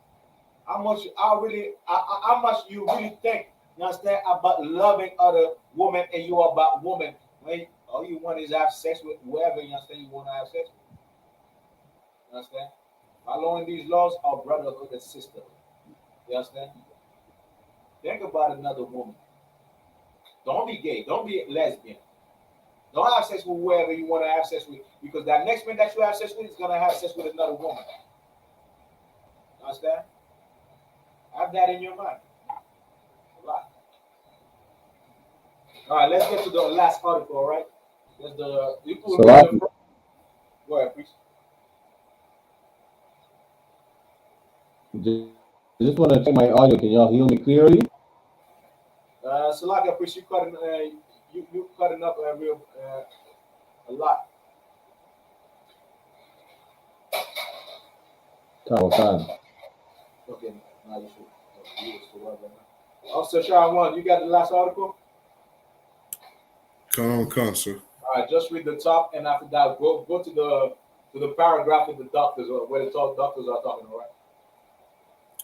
How much how much you really think, you understand, about loving other women and you are about women when all you want is have sex with whoever, you understand, you want to have sex with. You understand? Following these laws are brotherhood and sisterhood. You understand? Think about another woman. Don't be gay. Don't be lesbian. Don't have sex with whoever you want to have sex with, because that next man that you have sex with is gonna have sex with another woman. You understand? Have that in your mind. A lot. All right, let's get to the last article. All right. There's the you put the, go ahead, please. Just want to check my audio. Can y'all hear me clearly? Salaka, please, you cutting up real a lot. Okay, now you should. Officer Sean 1, you got the last article? Come on, sir. All right, just read the top, and after that, go to the paragraph with the doctors, or where the doctors are talking. All right.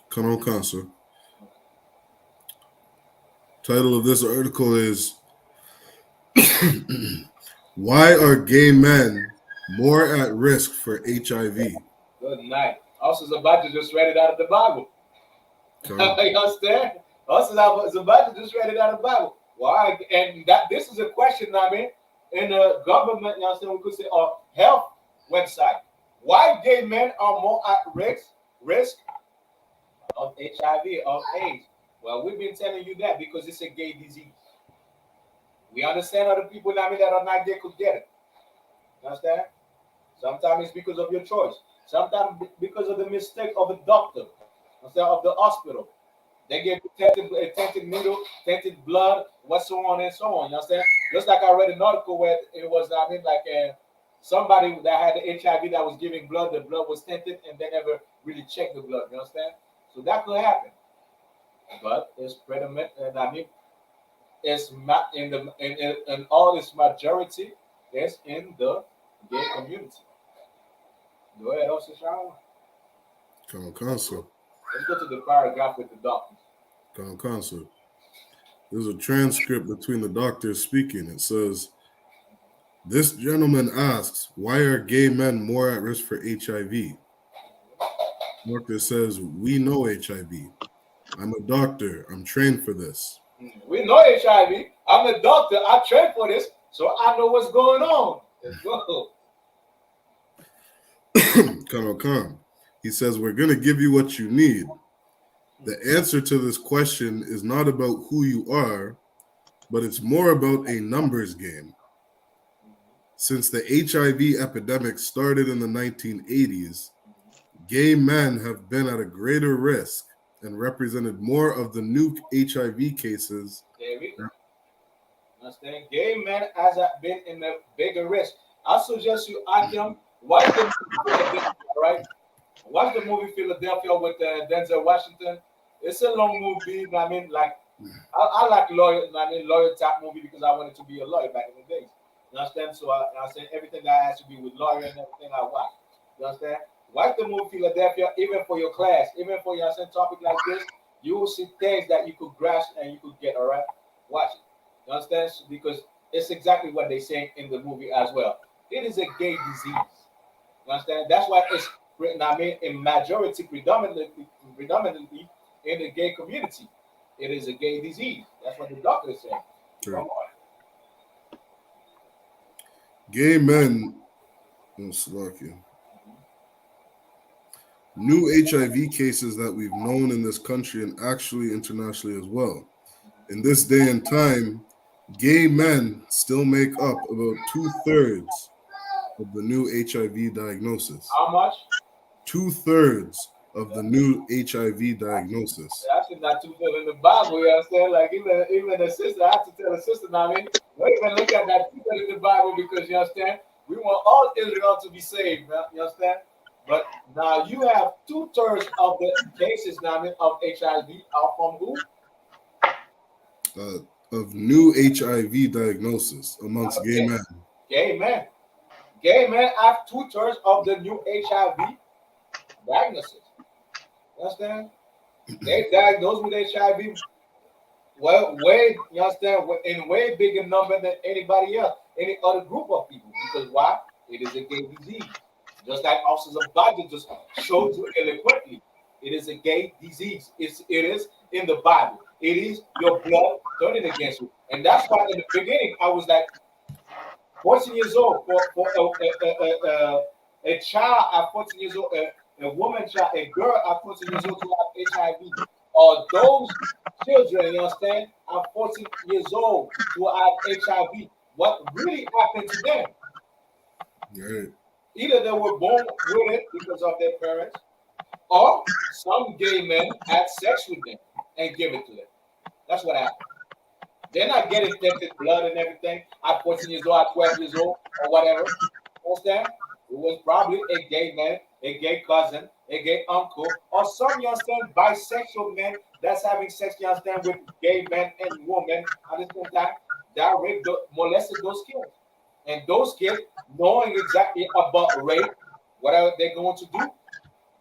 Come on, sir. Title of this article is Why Are Gay Men More at Risk for HIV? Good night. Officer Zabati just read it out of the Bible. You understand? Officer Zabati just read it out of the Bible. Why? And that this is a question, I mean, in the government, you understand, we could say, health website. Why gay men are more at risk of HIV, of AIDS? Well, we've been telling you that because it's a gay disease. We understand other people, I mean, that are not gay could get it. You understand? Sometimes it's because of your choice. Sometimes because of the mistake of a doctor, instead of the hospital. They give you tainted needle, tainted blood, what so on and so on. You understand? Just like I read an article where it was, I mean, like somebody that had the HIV that was giving blood, the blood was tainted, and they never really checked the blood. You understand? So that could happen. But it's predominant, and I mean, it's not in all its majority is in the gay community. Go ahead, Officer Shaw. Come on, sir. Let's go to the paragraph with the doctors. Come on, sir. There's a transcript between the doctors speaking. It says, this gentleman asks, why are gay men more at risk for HIV? Doctor says, we know HIV. I'm a doctor. I'm trained for this. We know HIV. I'm a doctor. I trained for this, so I know what's going on. Let's go. Come. He says, we're going to give you what you need. The answer to this question is not about who you are, but it's more about a numbers game. Since the HIV epidemic started in the 1980s, gay men have been at a greater risk and represented more of the new HIV cases. There we go. Understand? Gay men has been in a bigger risk. I suggest you, Akim, watch the movie Philadelphia, right? Watch the movie Philadelphia with Denzel Washington. It's a long movie. I mean, like, I like lawyer type movie because I wanted to be a lawyer back in the days. You understand? So I said everything that has to be with lawyer and everything I watch. You understand? Watch the movie Philadelphia, even for your class, even for your topic like this, you will see things that you could grasp and you could get, all right? Watch it. You understand? Because it's exactly what they're saying in the movie as well. It is a gay disease. You understand? That's why it's written, I mean, in majority, predominantly in the gay community. It is a gay disease. That's what the doctor is saying. Sure. Come on. Gay men, new HIV cases that we've known in this country and actually internationally as well. In this day and time, gay men still make up about 2/3 of the new HIV diagnosis. How much? 2/3 of the new HIV diagnosis. Actually, not too good in the Bible. You understand? Like even the sister, I have to tell the sister now. I mean, don't even look at that too good in the Bible because you understand. We want all Israel to be saved. Man, you understand? But now you have 2/3 of the cases now of HIV are from who? Of new HIV diagnosis amongst gay men. Gay men. Gay men have 2/3 of the new HIV diagnosis. You understand? They diagnosed with HIV. Well, you understand, in way bigger number than anybody else, any other group of people. Because why? It is a gay disease. Just like Officers of Bible just showed you eloquently. It is a gay disease. It is in the Bible. It is your blood turning against you. And that's why in the beginning I was like 14 years old for a child at 14 years old, a woman child, a girl at 14 years old to have HIV. Or those children, you understand, are 14 years old to have HIV. What really happened to them? Right. Either they were born with it because of their parents, or some gay men had sex with them and give it to them. That's what happened. They're not getting infected blood and everything at 14 years old, at 12 years old, or whatever. Understand? It was probably a gay man, a gay cousin, a gay uncle, or some, you understand, bisexual men that's having sex, you understand, with gay men and women at the same time that raped, molested those kids. And those kids, knowing exactly about rape, whatever they're going to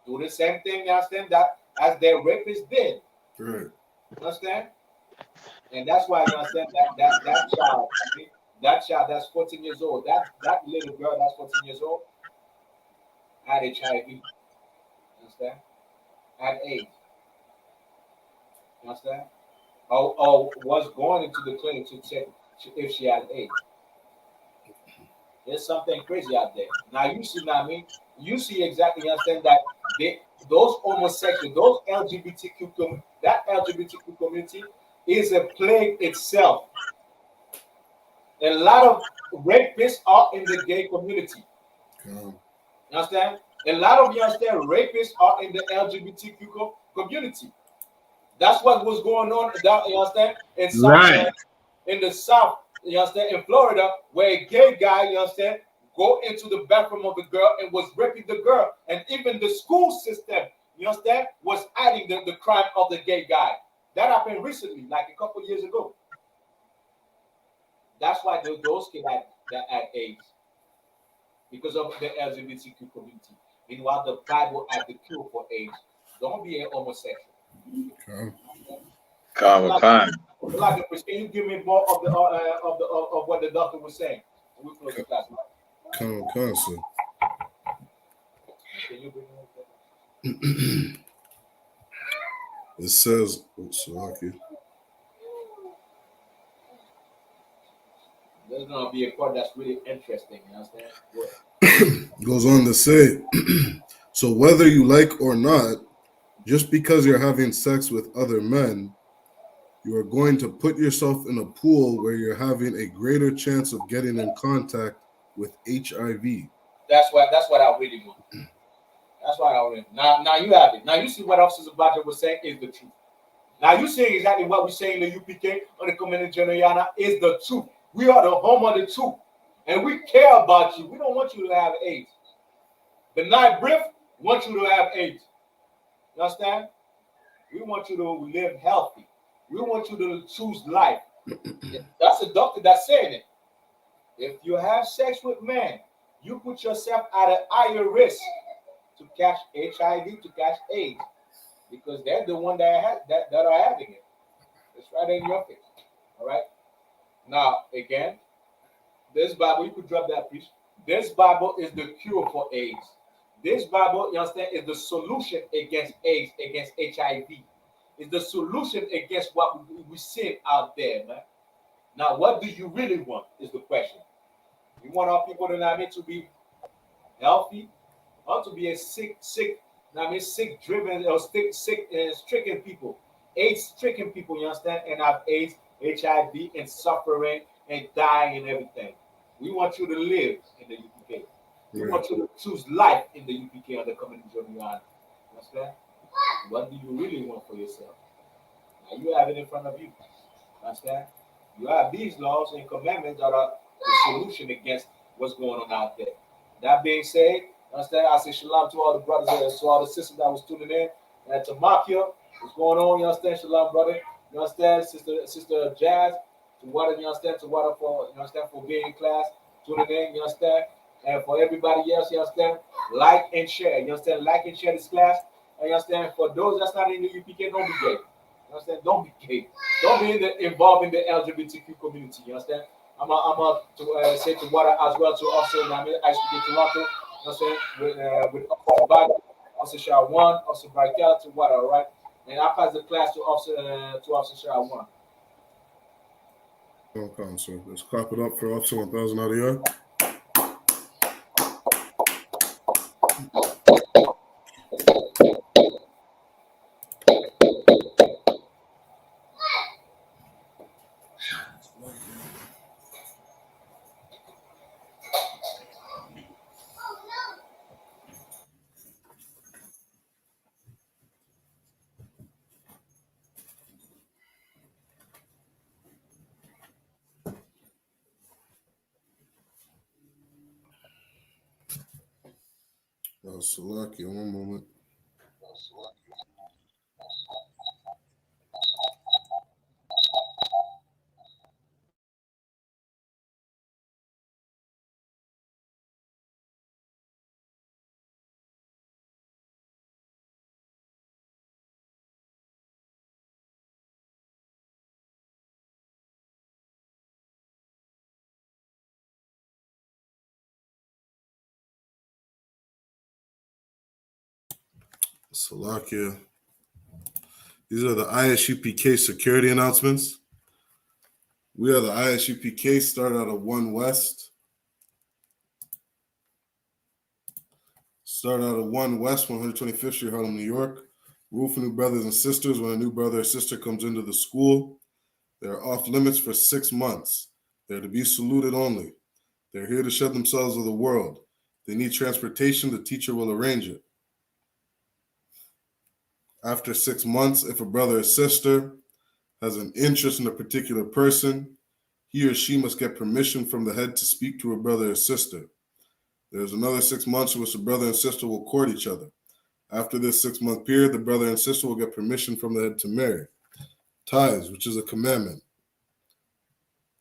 do the same thing, you understand, that as their rapists did. Right. You understand? And that's why you understand that child that's 14 years old, that little girl that's 14 years old had HIV. You understand? Had AIDS. You understand? Or was going into the clinic to check if she had AIDS. There's something crazy out there. Now you see, now I mean, you see exactly, you understand that those homosexual, those that LGBTQ community is a plague itself. A lot of rapists are in the gay community. You understand? A lot of, you understand, rapists are in the LGBTQ community. That's what was going on, you understand, in South, in the South, you understand, in Florida, where a gay guy, you understand, go into the bathroom of the girl and was raping the girl. And even the school system, you understand, was adding the crime of the gay guy. That happened recently, like a couple years ago. That's why those kids had AIDS. Because of the LGBTQ community. Meanwhile, the Bible had the cure for AIDS. Don't be a homosexual. Come. So like a priest, can you give me more of the of what the doctor was saying? We close the class. Sir. Can you bring It says, Salaki. There's gonna be a part that's really interesting. You understand? What? Goes on to say, so whether you like or not, just because you're having sex with other men, you are going to put yourself in a pool where you're having a greater chance of getting in contact with HIV. That's what I really want. That's why I really. Now you have it. Now you see what Officer Zabaja was saying is the truth. Now you saying exactly what we say in the UPK or the Community General Yana is the truth. We are the home of the truth, and we care about you. We don't want you to have AIDS. The night brief wants you to have AIDS. You understand? We want you to live healthy. We want you to choose life. That's a doctor that's saying it. If you have sex with men, you put yourself at a higher risk to catch HIV, to catch AIDS, because they're the one that are having it. It's right in your face. All right. Now again, this Bible, you could drop that, please. This Bible is the cure for AIDS. This Bible, you understand, is the solution against AIDS, against HIV. It's the solution against what we see out there, man. Now, what do you really want is the question. You want our people to be healthy, or to be a sick, driven or stricken people, AIDS-stricken people, you understand, and have AIDS, HIV, and suffering and dying and everything. We want you to live in the UPK. We want you to choose life in the UPK under Community Journey. You understand? What do you really want for yourself? Now you have it in front of you. Understand? You have these laws and commandments that are the solution against what's going on out there. That being said, understand? I say shalom to all the brothers and to all the sisters that was tuning in. And to Makia, what's going on? You understand? Shalom, brother. You understand? Sister Jazz. To water, you understand? To water for, you understand, for being in class, tuning in, you understand? And for everybody else, you understand? Like and share. You understand? Like and share this class. And you understand? For those that's not in the UPK, don't be gay. You understand? Don't be gay. Don't be involved in the LGBTQ community. You understand? I'm to say to water as well to Officer I.S.U.P.K Toronto. You understand? With Officer Shah 1, Officer Barkel to water, all right? And I pass the class to Officer Shah 1. Okay, so let's clap it up for Officer 1000 out of here. Salaki, one moment. Salakia. These are the I.S.U.P.K security announcements. We are the I.S.U.P.K, start out of 1 West. Start out of 1 West, 125th Street, Harlem, New York. Rule for new brothers and sisters. When a new brother or sister comes into the school, they're off limits for 6 months. They're to be saluted only. They're here to shed themselves of the world. They need transportation. The teacher will arrange it. After 6 months, if a brother or sister has an interest in a particular person, he or she must get permission from the head to speak to a brother or sister. There's another 6 months in which the brother and sister will court each other. After this 6-month period, the brother and sister will get permission from the head to marry. Tithes, which is a commandment.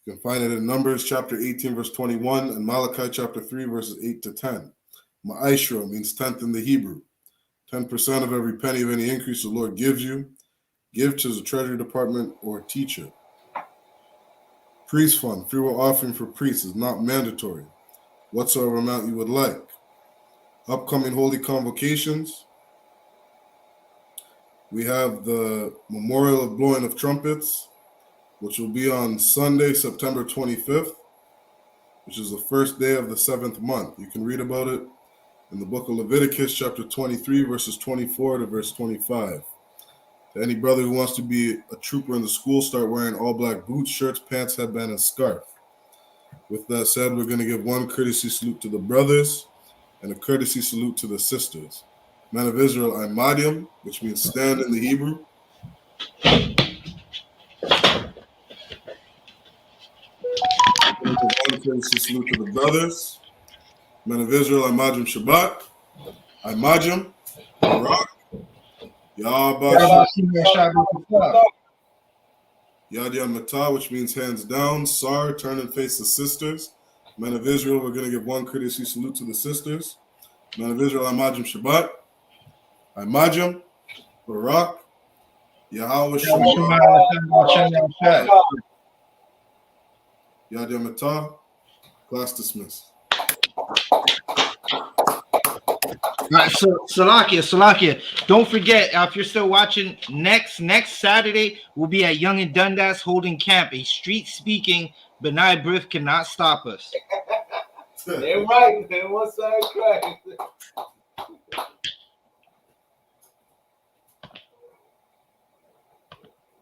You can find it in Numbers chapter 18, verse 21, and Malachi chapter 3, verses 8 to 10. Ma'ashra means tenth in the Hebrew. 10% of every penny of any increase the Lord gives you, give to the treasury department or teacher. Priest fund, free will offering for priests is not mandatory. Whatsoever amount you would like. Upcoming holy convocations. We have the Memorial of Blowing of Trumpets, which will be on Sunday, September 25th, which is the first day of the 7th month. You can read about it in the book of Leviticus, chapter 23, verses 24 to verse 25. To any brother who wants to be a trooper in the school, start wearing all black boots, shirts, pants, headband, and scarf. With that said, we're going to give one courtesy salute to the brothers and a courtesy salute to the sisters. Men of Israel, Imadium, which means stand in the Hebrew. One courtesy salute to the brothers. Men of Israel, Imadium Shabbat. Imadium, Barak. Yad Yad Matah, which means hands down. Sar, turn and face the sisters. Men of Israel, we're going to give one courtesy salute to the sisters. Men of Israel, Imajim Shabbat. Imajim, Barak, Yahweh Shabbat. Yad Yad Matah. Class dismissed. All right, so Salakia. Don't forget, if you're still watching, next Saturday we'll be at Young and Dundas holding camp. A street speaking Benai Brief cannot stop us. They're right. They're one side crack.